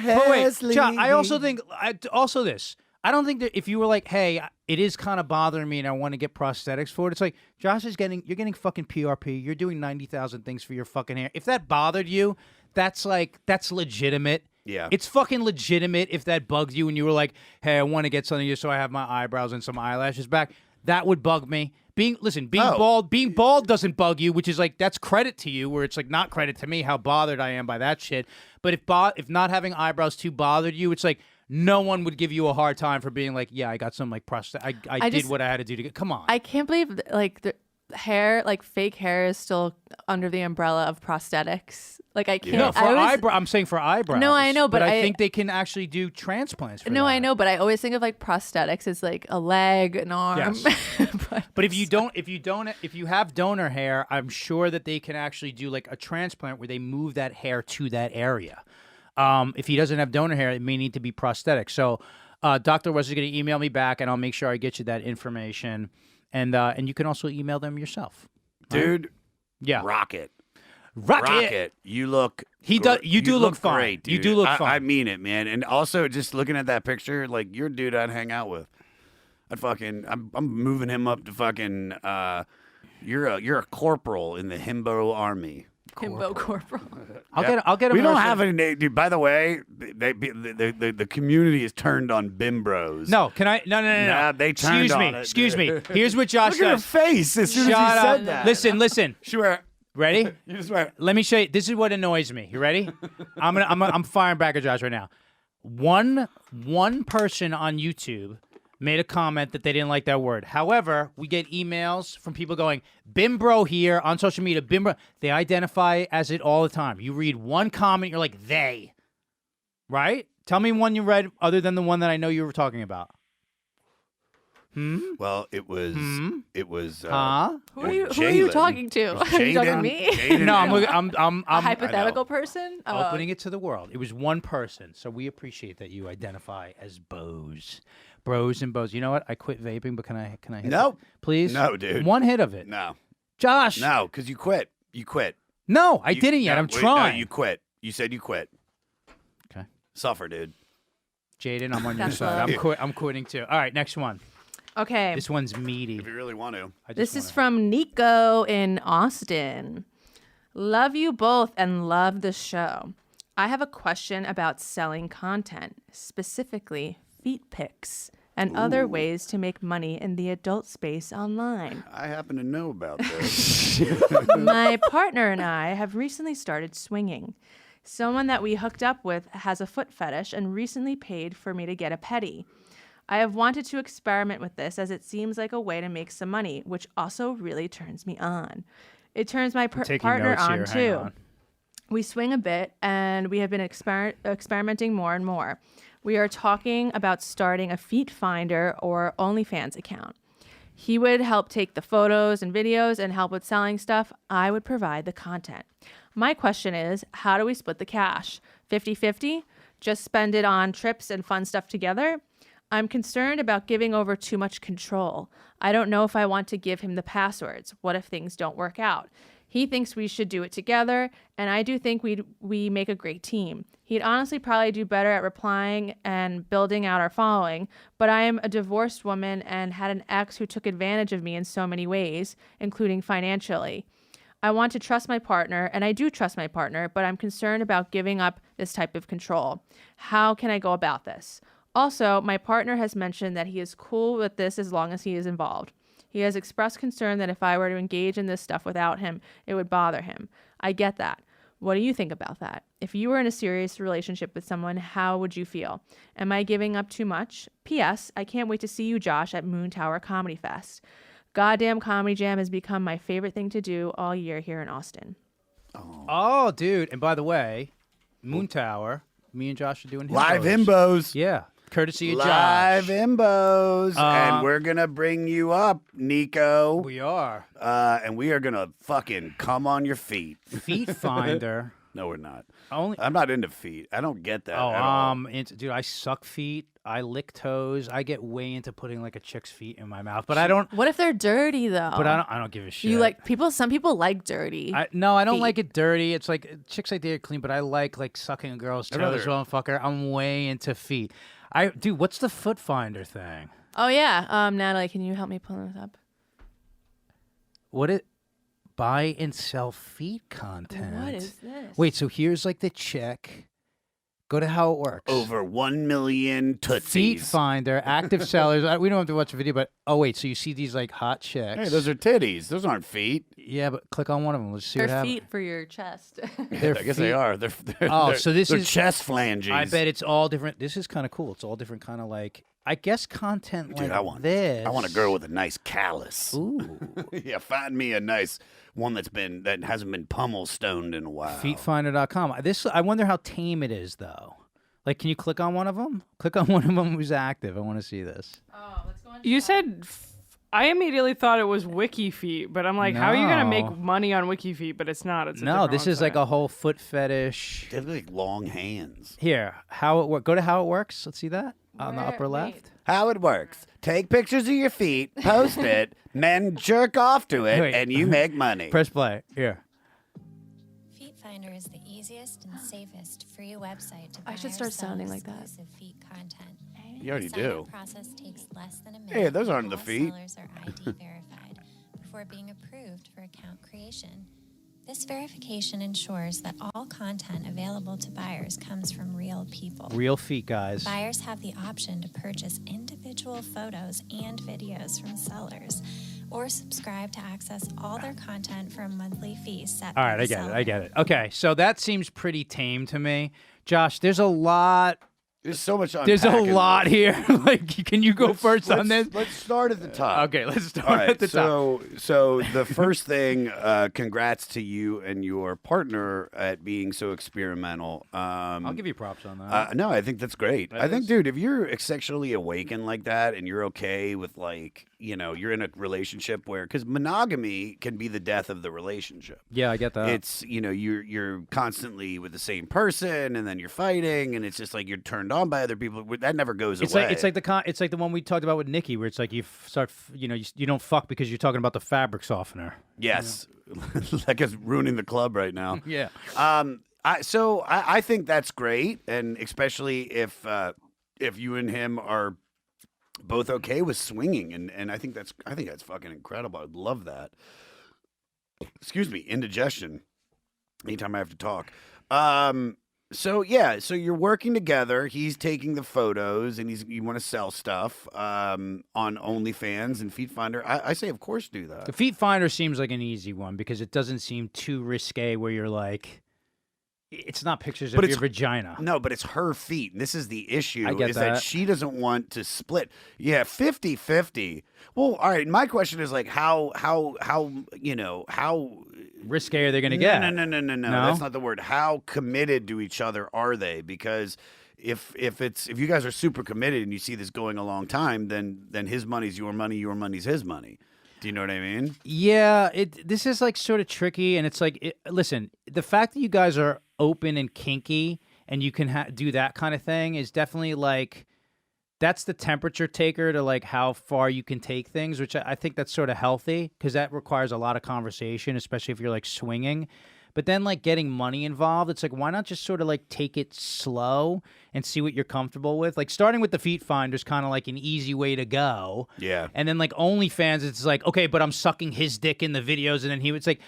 Wesley. John, I also think this. I don't think that if you were like, hey, it is kind of bothering me and I want to get prosthetics for it, it's like, Josh you're getting fucking PRP. You're doing 90,000 things for your fucking hair. If that bothered you, that's legitimate. Yeah. It's fucking legitimate if that bugs you and you were like, hey, I want to get something just so I have my eyebrows and some eyelashes back. That would bug me. Being bald doesn't bug you, which is like, that's credit to you, where it's like not credit to me how bothered I am by that shit. But if not having eyebrows too bothered you, it's like, no one would give you a hard time for being like, yeah, I got some like prosthetic. I did what I had to do to get. Come on. I can't believe like the hair, like fake hair, is still under the umbrella of prosthetics. Like I can't. No, I'm saying for eyebrows. No, I know, but I think they can actually do transplants. For no, that. I know, but I always think of like prosthetics as like a leg, an arm. Yes. But if you have donor hair, I'm sure that they can actually do like a transplant where they move that hair to that area. If he doesn't have donor hair, it may need to be prosthetic. So Dr. Wesley's going to email me back, and I'll make sure I get you that information. And you can also email them yourself. Dude, yeah. Rock it. You look. You do look fine. Great, dude. You do look fine. I mean it, man. And also, just looking at that picture, like you're a dude I'd hang out with. I'm moving him up to fucking. You're a corporal in the himbo army. Himbo corporal. I'll get him. We don't have any name, dude. By the way, the community is turned on bimbros. No, can I? No. Nah, they turned on it. Excuse me. Here's what Josh Look at her does. face as soon as you said that. Listen. Sure. Ready? You just went. Let me show you. This is what annoys me. You ready? I'm firing back at Josh right now. One person on YouTube made a comment that they didn't like that word. However, we get emails from people going, Bimbro here on social media, Bimbro. They identify as it all the time. You read one comment, you're like, they. Right? Tell me one you read other than the one that I know you were talking about. Well, it was. It was. Huh? Who are you Jalen. talking to? It was Are you talking to Jaden- me? Jaden No, and- I'm A hypothetical person? Oh, opening it to the world. It was one person, so we appreciate that you identify as Bose. Bros and Bose. You know what? I quit vaping, but can I hit Nope. it? Please? No, dude. One hit of it. No. Josh. No, because you quit. You quit. No, I You- didn't yet. no, I'm wait, trying. No, you quit. You said you quit. Okay. Suffer, dude. Jaden, I'm on your That's side. love. I'm quitting too. All right, next one. okay. This one's meaty. If you really want to. I just This is wanna- from Nico in Austin. Love you both and love the show. I have a question about selling content, specifically feet pics and other ways to make money in the adult space online. I happen to know about this. My partner and I have recently started swinging. Someone that we hooked up with has a foot fetish and recently paid for me to get a pedi. I have wanted to experiment with this as it seems like a way to make some money, which also really turns me on. It turns my Taking partner notes on here. Hang too. on. We swing a bit and we have been experimenting more and more. We are talking about starting a feet finder or OnlyFans account. He would help take the photos and videos and help with selling stuff. I would provide the content. My question is, how do we split the cash? 50-50? Just spend it on trips and fun stuff together? I'm concerned about giving over too much control. I don't know if I want to give him the passwords. What if things don't work out? He thinks we should do it together, and I do think we make a great team. He'd honestly probably do better at replying and building out our following, but I am a divorced woman and had an ex who took advantage of me in so many ways, including financially. I want to trust my partner, and I do trust my partner, but I'm concerned about giving up this type of control. How can I go about this? Also, my partner has mentioned that he is cool with this as long as he is involved. He has expressed concern that if I were to engage in this stuff without him, it would bother him. I get that. What do you think about that? If you were in a serious relationship with someone, how would you feel? Am I giving up too much? P.S. I can't wait to see you, Josh, at Moon Tower Comedy Fest. Goddamn Comedy Jam has become my favorite thing to do all year here in Austin. Oh, dude. And by the way, Moon Tower, me and Josh are doing Live himbos. himbos. Yeah. Courtesy of Live Josh. himbos. And we're going to bring you up, Nico. We are. And we are going to fucking come on your feet. Feet Finder. No, we're not. Only. I'm not into feet. I don't get that. Oh, at all. dude, I suck feet. I lick toes. I get way into putting like a chick's feet in my mouth, but I don't. What if they're dirty though? But I don't give a shit. You like people? Some people like dirty. I don't feet. like it dirty. It's like chicks like they're clean, but I like sucking a girl's toes, rather- motherfucker. I'm way into feet. Dude, what's the foot finder thing? Oh yeah, Natalie, can you help me pull this up? What it? Buy and sell feet content. What is this? Wait, so here's like the check. Go to how it works. Over 1 million Feet tootsies. Finder, active sellers. We don't have to watch the video, but oh wait, so you see these like hot chicks? Hey, those are titties. Those aren't feet. Yeah, but click on one of them. Let's see They're what happens. feet for your chest. They're I guess feet. they are. They're Oh, so this they're is- chest flanges. I bet it's all different. This is kind of cool. It's all different kind of like I guess content Dude, like I want this. I want a girl with a nice callus. Ooh, Yeah, find me a nice one that hasn't been pummel stoned in a while. feetfinder.com. I wonder how tame it is though. Like, can you click on one of them? Click on one of them who's active. I want to see this. Oh, let's go on. You said I immediately thought it was Wiki Feet, but I'm like, how are you gonna No. make money on Wiki Feet? But it's not. It's a No, different this is like website. a whole foot fetish. They have like long hands. Here, how it works. Go to how it works. Let's see that on the Where- upper wait. left. How it works. Take pictures of your feet, post it, men jerk off to it, Wait. and you make money. Press play. Here. Feet Finder is the easiest and safest free website to buy I should or start sell sounding like that. exclusive feet content. You already The sign-up do. process takes less than a minute. Hey, those aren't and the all feet. sellers are ID verified before being approved for account creation. This verification ensures that all content available to buyers comes from real people. Real feet, guys. Buyers have the option to purchase individual photos and videos from sellers or subscribe to access all their content for a monthly fee set All by right, the I get it. seller. I get it. Okay, so that seems pretty tame to me. Josh, there's a lot There's so much. There's a lot here. Like, can you go first on this? Let's start at the top. Okay, let's start All right, at the top. So the first thing, congrats to you and your partner at being so experimental. I'll give you props on that. No, I think that's great. That I think, is. dude, if you're sexually awakened like that and you're okay with like, you're in a relationship where, because monogamy can be the death of the relationship. Yeah, I get that. It's you're constantly with the same person and then you're fighting and it's just like you're turned on by other people. That never goes away. It's like the one we talked about with Nikki, where it's like you you don't fuck because you're talking about the fabric softener. Yes, like it's ruining the club right now. Yeah. I think that's great, and especially if you and him are both okay with swinging, and I think that's fucking incredible. I'd love that. Excuse me, indigestion. Anytime I have to talk. So you're working together. He's taking the photos, and you want to sell stuff on OnlyFans and Feet Finder. I say, of course, do that. The Feet Finder seems like an easy one because it doesn't seem too risque. Where you're like, it's not pictures of your vagina. No, but it's her feet. And this is the issue. I get is that she doesn't want to split. Yeah, 50-50. Well, all right. My question is like, how risque are they going to get? No. That's not the word. How committed to each other are they? Because if you guys are super committed and you see this going a long time, then his money's your money's his money. Do you know what I mean? Yeah, this is like sort of tricky, and it's like, listen, the fact that you guys are open and kinky and you can do that kind of thing is definitely like, that's the temperature taker to like how far you can take things, which I think that's sort of healthy because that requires a lot of conversation, especially if you're like swinging. But then like getting money involved, it's like, why not just sort of like take it slow and see what you're comfortable with? Like starting with the Feet Finder is kind of like an easy way to go. Yeah. And then like OnlyFans, it's like, okay, but I'm sucking his dick in the videos. And then it's like,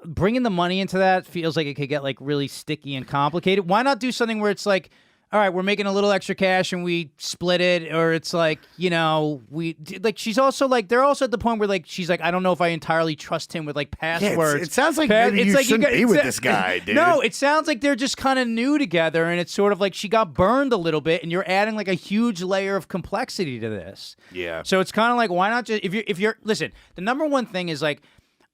bringing the money into that feels like it could get like really sticky and complicated. Why not do something where it's like, all right, we're making a little extra cash and we split it, or it's like, she's also like, they're also at the point where like, she's like, I don't know if I entirely trust him with like passwords. Yeah, it sounds like maybe you shouldn't be with this guy, dude. No, it sounds like they're just kind of new together, and it's sort of like she got burned a little bit, and you're adding like a huge layer of complexity to this. Yeah. So it's kind of like, why not just, if you're, listen, the number one thing is like,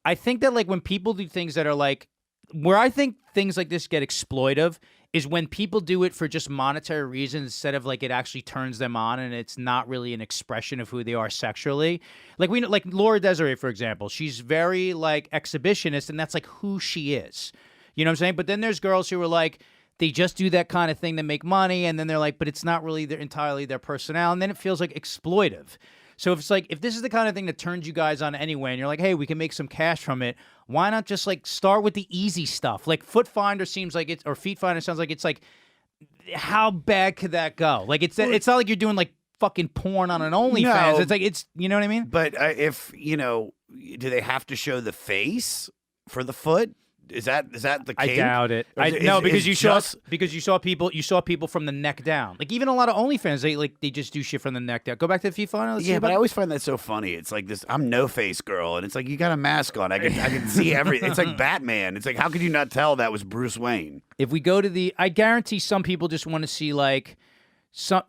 I think that like when people do things that are like, where I think things like this get exploitive is when people do it for just monetary reasons instead of like it actually turns them on and it's not really an expression of who they are sexually. Like like Laura Desiree, for example, she's very like exhibitionist, and that's like who she is. You know what I'm saying? But then there's girls who are like, they just do that kind of thing to make money, and then they're like, but it's not really entirely their personnel, and then it feels like exploitive. So if it's like, if this is the kind of thing that turns you guys on anyway, and you're like, hey, we can make some cash from it, why not just like start with the easy stuff? Like Foot Finder seems like it's, or Feet Finder sounds like it's like, how bad could that go? Like it's not like you're doing like fucking porn on an OnlyFans. No, it's like, it's, you know what I mean? But if, do they have to show the face for the foot? Is that the case? I doubt it. Because you saw people from the neck down. Like even a lot of OnlyFans, they just do shit from the neck down. Go back to the Feet Finder. Yeah, but I always find that so funny. It's like this. I'm no face girl, and it's like you got a mask on. I can see everything. It's like Batman. It's like, how could you not tell that was Bruce Wayne? If we go to I guarantee some people just want to see like.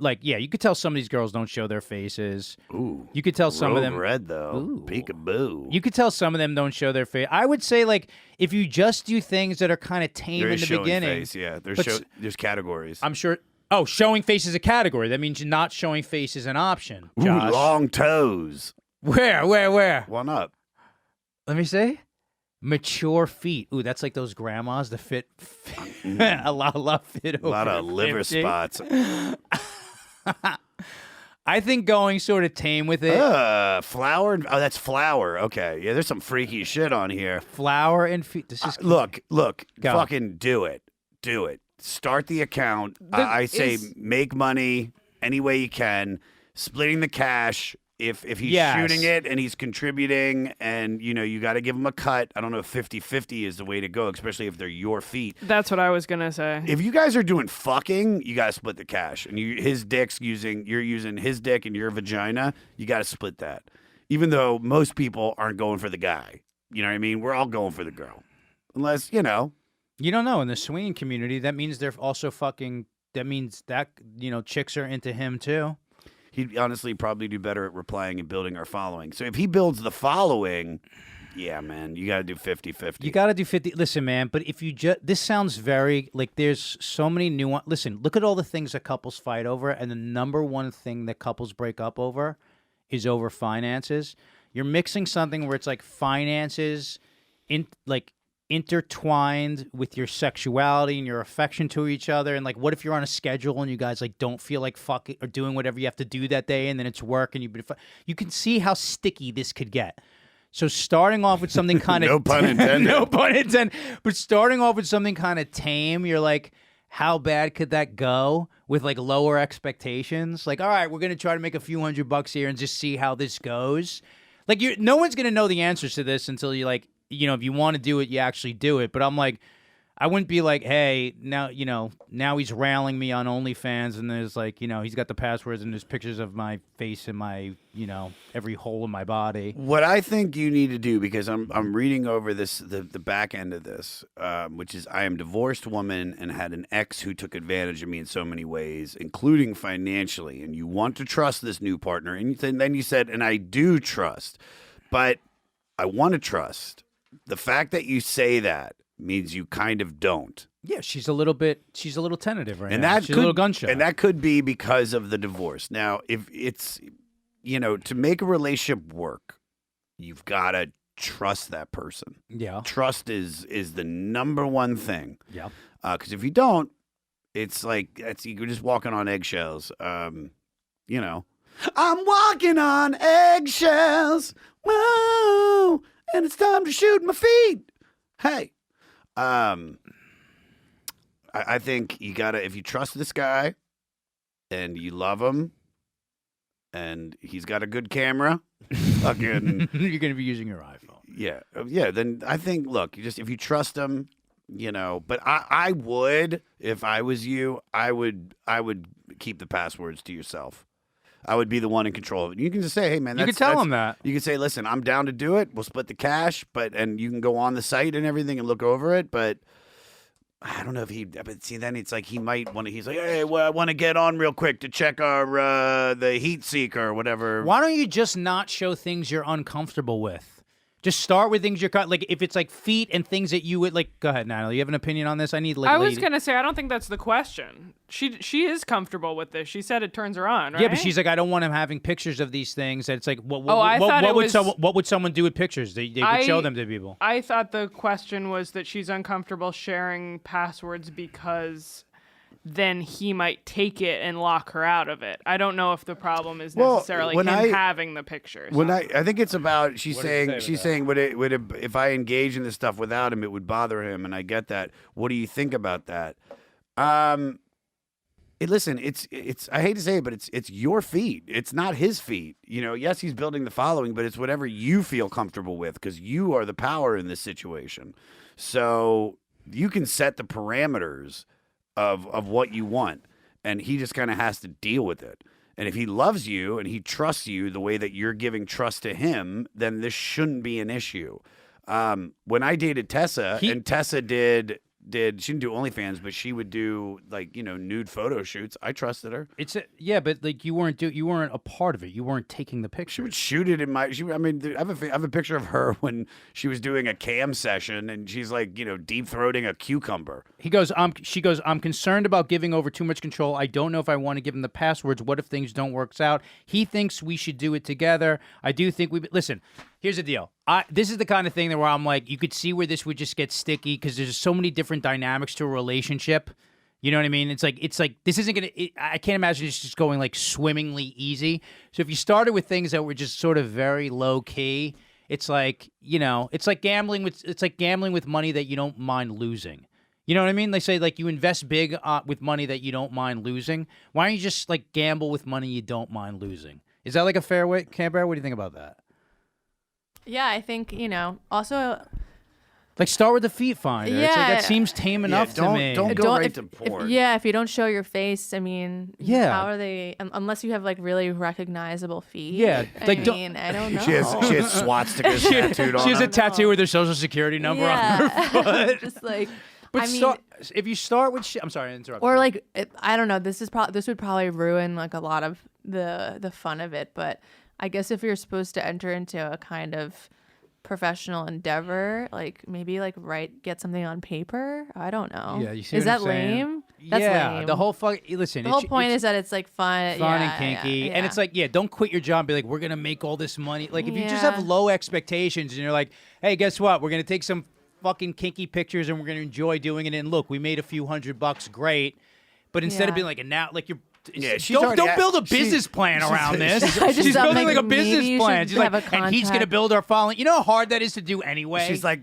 You could tell some of these girls don't show their faces. Ooh, you could tell some of them red though. Ooh. Peekaboo. You could tell some of them don't show their face. I would say like if you just do things that are kind of tame in the beginning. Face, yeah. There's categories. I'm sure. Oh, showing face is a category. That means not showing face is an option. Josh. Ooh, long toes. Where? One up. Let me see. Mature feet. Ooh, that's like those grandmas. The fit a lot fit over. A lot of 50. liver spots. I think going sort of tame with it. Flour. Oh, that's flour. Okay, yeah. There's some freaky shit on here. Flour and feet. This is look. Go. Fucking do it. Start the account. I say make money any way you can. Splitting the cash. If he's shooting it and he's contributing and, you got to give him a cut, I don't know if 50-50 is the way to go, especially if they're your feet. That's what I was going to say. If you guys are doing fucking, you got to split the cash. And you're using his dick and your vagina, you got to split that. Even though most people aren't going for the guy. You know what I mean? We're all going for the girl. Unless, You don't know. In the swinging community, that means they're also fucking that means that chicks are into him too. He'd honestly probably do better at replying and building our following. So if he builds the following, yeah, man, you got to do 50-50. You got to do 50. Listen, man, but if you just, this sounds very, like, there's so many nuance. Listen, look at all the things that couples fight over, and the number one thing that couples break up over is over finances. You're mixing something where it's like finances intertwined with your sexuality and your affection to each other. And like, what if you're on a schedule and you guys like don't feel like fucking or doing whatever you have to do that day, and then it's work, and you can see how sticky this could get. So starting off with something kind of No pun intended. no pun intended. But starting off with something kind of tame, you're like, how bad could that go with like lower expectations? Like, all right, we're gonna try to make a few $100 here and just see how this goes. Like, no one's gonna know the answers to this until you like, if you want to do it, you actually do it. But I'm like, I wouldn't be like, hey, now he's railing me on OnlyFans, and there's like, he's got the passwords and there's pictures of my face and my, every hole in my body. What I think you need to do, because I'm reading over this the back end of this, which is I am a divorced woman and had an ex who took advantage of me in so many ways, including financially. And you want to trust this new partner, and then you said, and I do trust, but I want to trust. The fact that you say that means you kind of don't. Yeah, she's a little tentative right and now. That She's could, a little gun shy. And that could be because of the divorce. Now, if it's, to make a relationship work, you've got to trust that person. Yeah. Trust is the number one thing. Yeah. Because if you don't, it's like, you're just walking on eggshells. I'm walking on eggshells. Whoa. And it's time to shoot my feet. Hey. I think you gotta, if you trust this guy and you love him and he's got a good camera, fucking, you're gonna be using your iPhone. Yeah. Then I think, look, if you trust him, but I would, if I was you, I would keep the passwords to yourself. I would be the one in control of it. You can just say, hey, man, you can tell him that. You can say, listen, I'm down to do it. We'll split the cash, and you can go on the site and everything and look over it. But I don't know if but see, then it's like he might want to, he's like, hey, well, I want to get on real quick to check our, the heat seeker or whatever. Why don't you just not show things you're uncomfortable with? Just start with things you're like. If it's like feet and things that you would like. Go ahead, Natalie. You have an opinion on this? I need like. I was gonna say I don't think that's the question. She is comfortable with this. She said it turns her on, right? Yeah, but she's like, I don't want him having pictures of these things. It's like, what would someone do with pictures? They would show them to people. I thought the question was that she's uncomfortable sharing passwords because then he might take it and lock her out of it. I don't know if the problem is necessarily him having the pictures. I think it's about, she's saying would it if I engage in this stuff without him, it would bother him, and I get that. What do you think about that? Listen, it's I hate to say it, but it's your feet. It's not his feet. Yes, he's building the following, but it's whatever you feel comfortable with, because you are the power in this situation. So you can set the parameters of what you want, and he just kind of has to deal with it. And if he loves you and he trusts you the way that you're giving trust to him, then this shouldn't be an issue. When I dated Tessa, and Tessa she didn't do OnlyFans, but she would do like nude photo shoots. I trusted her. But like you weren't a part of it. You weren't taking the picture. She would shoot it in my. I have a picture of her when she was doing a cam session, and she's like deep throating a cucumber. She goes, I'm concerned about giving over too much control. I don't know if I want to give him the passwords. What if things don't work out? He thinks we should do it together. I do think listen. Here's the deal. This is the kind of thing that where I'm like, you could see where this would just get sticky because there's so many different dynamics to a relationship. You know what I mean? It's like this isn't gonna. I can't imagine it's just going like swimmingly easy. So if you started with things that were just sort of very low key, it's like it's like gambling with money that you don't mind losing. You know what I mean? They say like you invest big with money that you don't mind losing. Why don't you just like gamble with money you don't mind losing? Is that like a fair way, Canberra? What do you think about that? Yeah, I think, also... Like, start with the feet finder. Yeah. It's like, that seems tame enough to me. Don't go right to porn. If you don't show your face, I mean... Yeah. How are they... Unless you have, like, really recognizable feet. Yeah. I mean, I don't know. She has swastikas tattooed on She has her. a tattoo with her social security number on her foot. Just like... But I mean, if you start with I'm sorry, I interrupted. or like I don't know. This would probably ruin like a lot of the fun of it. But I guess if you're supposed to enter into a kind of professional endeavor, like maybe like get something on paper. I don't know. Yeah, you see is what that I'm saying? lame? That's yeah, lame. the whole listen. The whole point is that it's like fun and kinky, and it's like don't quit your job and be like we're gonna make all this money. Like if you just have low expectations and you're like, hey, guess what? We're gonna take some fucking kinky pictures and we're gonna enjoy doing it. And look, we made a few $100, great. But instead of being like you're. Yeah, don't build a business plan around this. She's building like a business plan. She's like, and he's going to build our following. You know how hard that is to do anyway. She's like,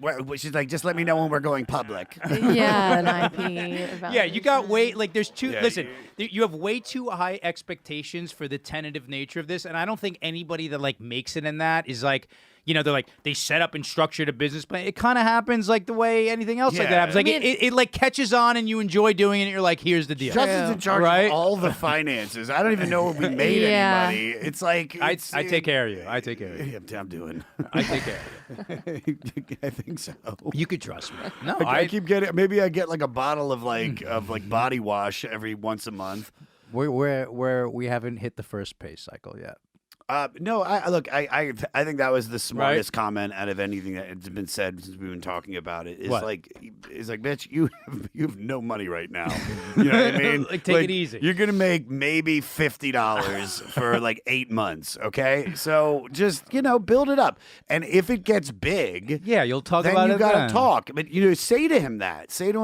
just let me know when we're going public. Yeah, an IP. Yeah, you got there's two. Yeah, listen, you have way too high expectations for the tentative nature of this, and I don't think anybody that like makes it in that is like. They're like they set up and structured a business plan. It kind of happens like the way anything else like that happens. Like it like catches on and you enjoy doing it. And you're like, here's the deal. Justin's in charge of all the finances. I don't even know if we made anybody. It's like I take care of you. I take care of you. Yeah, I'm doing. I take care of you. I think so. You could trust me. No, I keep getting. Maybe I get like a bottle of body wash every once a month. We haven't hit the first pay cycle yet. No, I think that was the smartest comment out of anything that has been said since we've been talking about it. It's like, bitch, you have no money right now. You know what I mean? Take it easy. You're gonna make maybe $50 for like 8 months. Okay, so just build it up, and if it gets big, you'll talk then about it. You gotta talk, but say to him,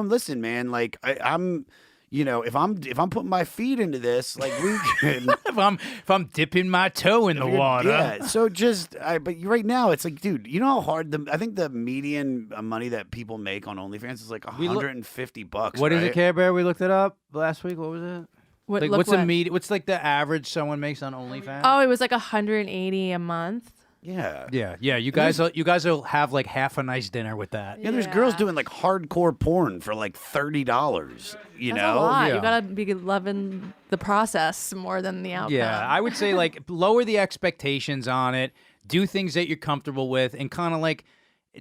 listen, man, like I'm. If I'm putting my feet into this, like we can. if I'm dipping my toe in the water. Yeah. So but right now it's like, dude, you know how hard I think the median money that people make on OnlyFans is like $150. What is it, Care Bear? We looked it up last week. What was it? What's like the average someone makes on OnlyFans? Oh, it was like $180 a month. Yeah. You guys will have like half a nice dinner with that. Yeah, there's girls doing like hardcore porn for like $30. That's a lot. Yeah. You gotta be loving the process more than the outcome. Yeah, I would say like lower the expectations on it. Do things that you're comfortable with, and kind of like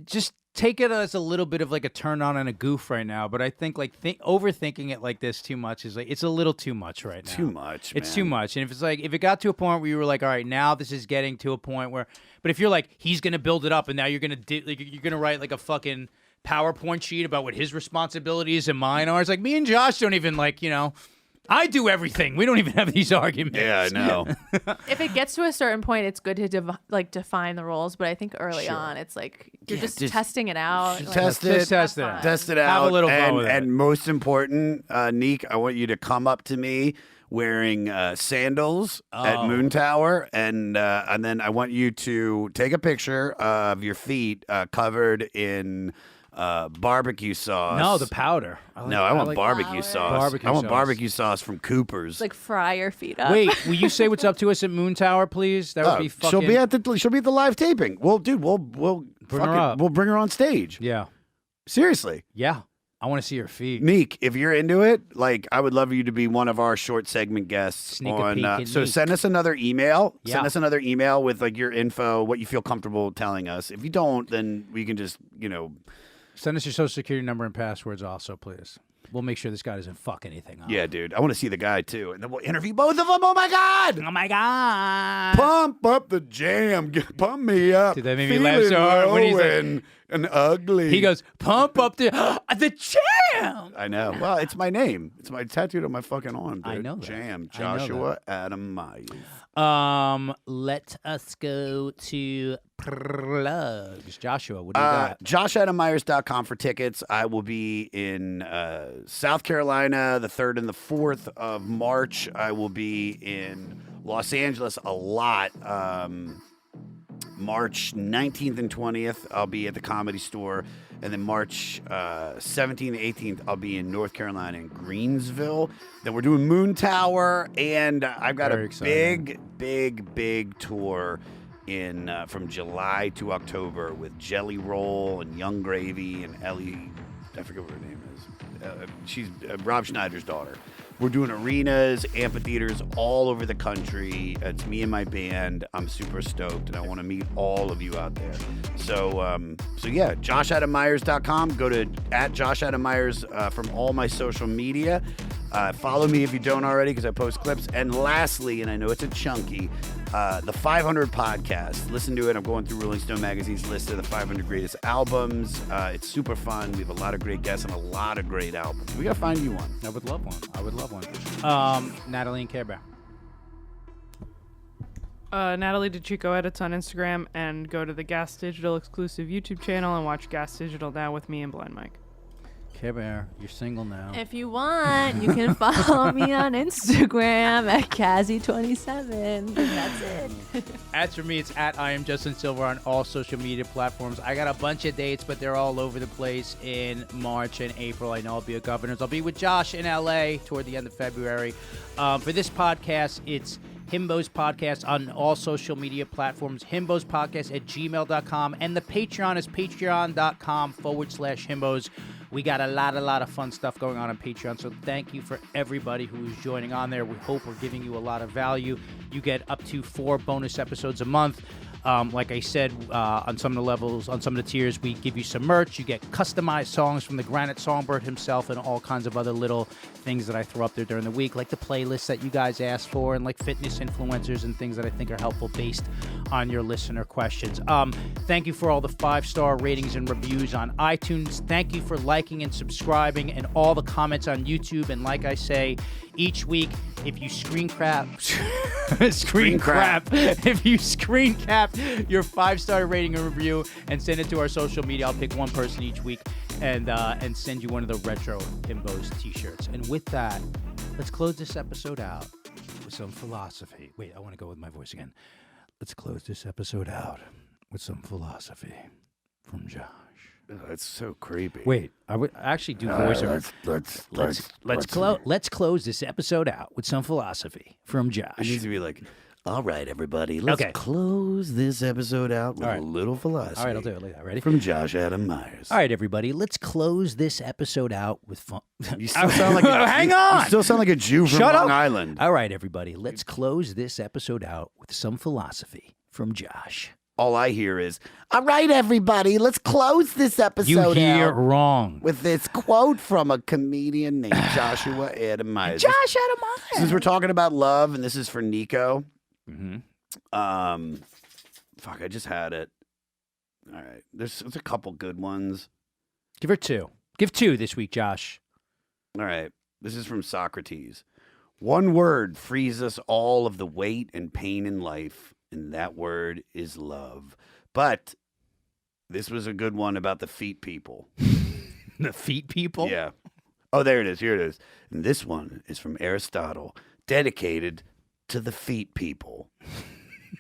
just take it as a little bit of like a turn on and a goof right now. But I think overthinking it like this too much is like it's a little too much right now. Too much. It's too much. And if it got to a point where you were like, all right, now this is getting to a point where. But if you're like, he's gonna build it up, and now you're gonna write like a fucking PowerPoint sheet about what his responsibilities and mine are. It's like me and Josh don't even I do everything. We don't even have these arguments. Yeah, I know. If it gets to a certain point, it's good to define the roles. But I think early on, it's like you're just testing it out. Test it out. Have a little fun with it. And most important, Neek, I want you to come up to me wearing sandals at Moon Tower, and then I want you to take a picture of your feet covered in barbecue sauce. No, the powder. I want barbecue sauce. I want barbecue sauce from Cooper's. Like fry your feet up. Wait, will you say what's up to us at Moon Tower, please? That would be fucking. She'll be at the live taping. Well, dude, we'll bring her up. We'll bring her on stage. Yeah. Seriously. Yeah. I want to see her feet. Neek, if you're into it, I would love you to be one of our short segment guests. Sneak a peek so Neek. Send us another email. Yeah. Send us another email with your info, what you feel comfortable telling us. If you don't, then we can just Send us your social security number and passwords also, please. We'll make sure this guy doesn't fuck anything up. Yeah, dude. I want to see the guy, too. And then we'll interview both of them. Oh, my God. Oh, my God. Pump up the jam. Pump me up. Dude, that made me laugh so hard when he's like... and ugly. He goes, pump up the jam. I know. Well, it's my name. It's my tattooed on my fucking arm, dude. I know that. Jam. I know Joshua Adam Myers. Let us go to plugs. Joshua, what do you got? JoshAdamMyers.com for tickets. I will be in South Carolina the 3rd and the 4th of March. I will be in Los Angeles a lot. March 19th and 20th, I'll be at the Comedy Store. And then March 17th and 18th, I'll be in North Carolina in Greensville. Then we're doing Moon Tower. And I've got a big tour in from July to October with Jelly Roll and Young Gravy and Ellie. I forget what her name is. She's Rob Schneider's daughter. We're doing arenas, amphitheaters all over the country. It's me and my band. I'm super stoked, and I want to meet all of you out there. So yeah, joshadamyers.com. Go to @joshadamyers from all my social media. Follow me if you don't already, because I post clips. And lastly, and I know it's a chunky, the 500 podcast. Listen to it. I'm going through Rolling Stone Magazine's list of the 500 greatest albums. It's super fun. We have a lot of great guests and a lot of great albums. We got to find you one. I would love one. Natalie and Care Bear. Natalie DeChico edits on Instagram, and go to the Gas Digital exclusive YouTube channel and watch Gas Digital Now with me and Blind Mike. Care Bear, you're single now. If you want, you can follow me on Instagram at Kazzy27. That's it. As for me, it's I am Justin Silver on all social media platforms. I got a bunch of dates, but they're all over the place in March and April. I know I'll be at Governor's. I'll be with Josh in LA toward the end of February. For this podcast, it's Himbo's Podcast on all social media platforms, himbospodcast@gmail.com, and the Patreon is patreon.com/Himbos. We got a lot of fun stuff going on Patreon, so thank you for everybody who is joining on there. We hope we're giving you a lot of value. You get up to 4 bonus episodes a month. Like I said, on some of the levels, on some of the tiers, we give you some merch. You get customized songs from the Granite Songbird himself and all kinds of other little things that I throw up there during the week, like the playlists that you guys asked for and like fitness influencers and things that I think are helpful based on your listener questions. Thank you for all the 5-star ratings and reviews on iTunes. Thank you for liking and subscribing and all the comments on YouTube. And like I say, each week, if you screen cap if you screen cap your 5-star rating and review and send it to our social media, I'll pick one person each week and send you one of the retro Himbos t-shirts. And with that, let's close this episode out with some philosophy. Wait, I want to go with my voice again. Let's close this episode out with some philosophy from Josh. Oh, that's so creepy. Wait, I would actually do voiceover. Let's close this episode out with some philosophy from Josh. It needs to be like, all right, everybody, let's close this episode out with a little philosophy. All right, I'll do it like that. Ready? From Josh Adam Myers. All right, everybody, let's close this episode out with fun. You still sound like hang on. You still sound like a Jew from Long Island. All right, everybody, let's close this episode out with some philosophy from Josh. All I hear is, all right, everybody, let's close this episode out. You hear out wrong. With this quote from a comedian named Joshua Adam Myers. Josh Adam Myers. Since we're talking about love, and this is for Nico. Mm-hmm. Fuck, I just had it. All right, there's a couple good ones. Give her 2. Give 2 this week, Josh. All right, this is from Socrates. One word frees us all of the weight and pain in life, and that word is love. But this was a good one about the feet people. The feet people? Yeah. Oh, there it is. Here it is. And this one is from Aristotle, dedicated to the feet people.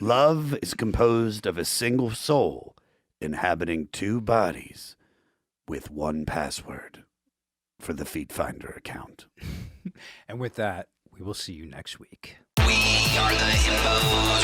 Love is composed of a single soul inhabiting 2 bodies with 1 password for the Feet Finder account. And with that, we will see you next week. We are the Himbos.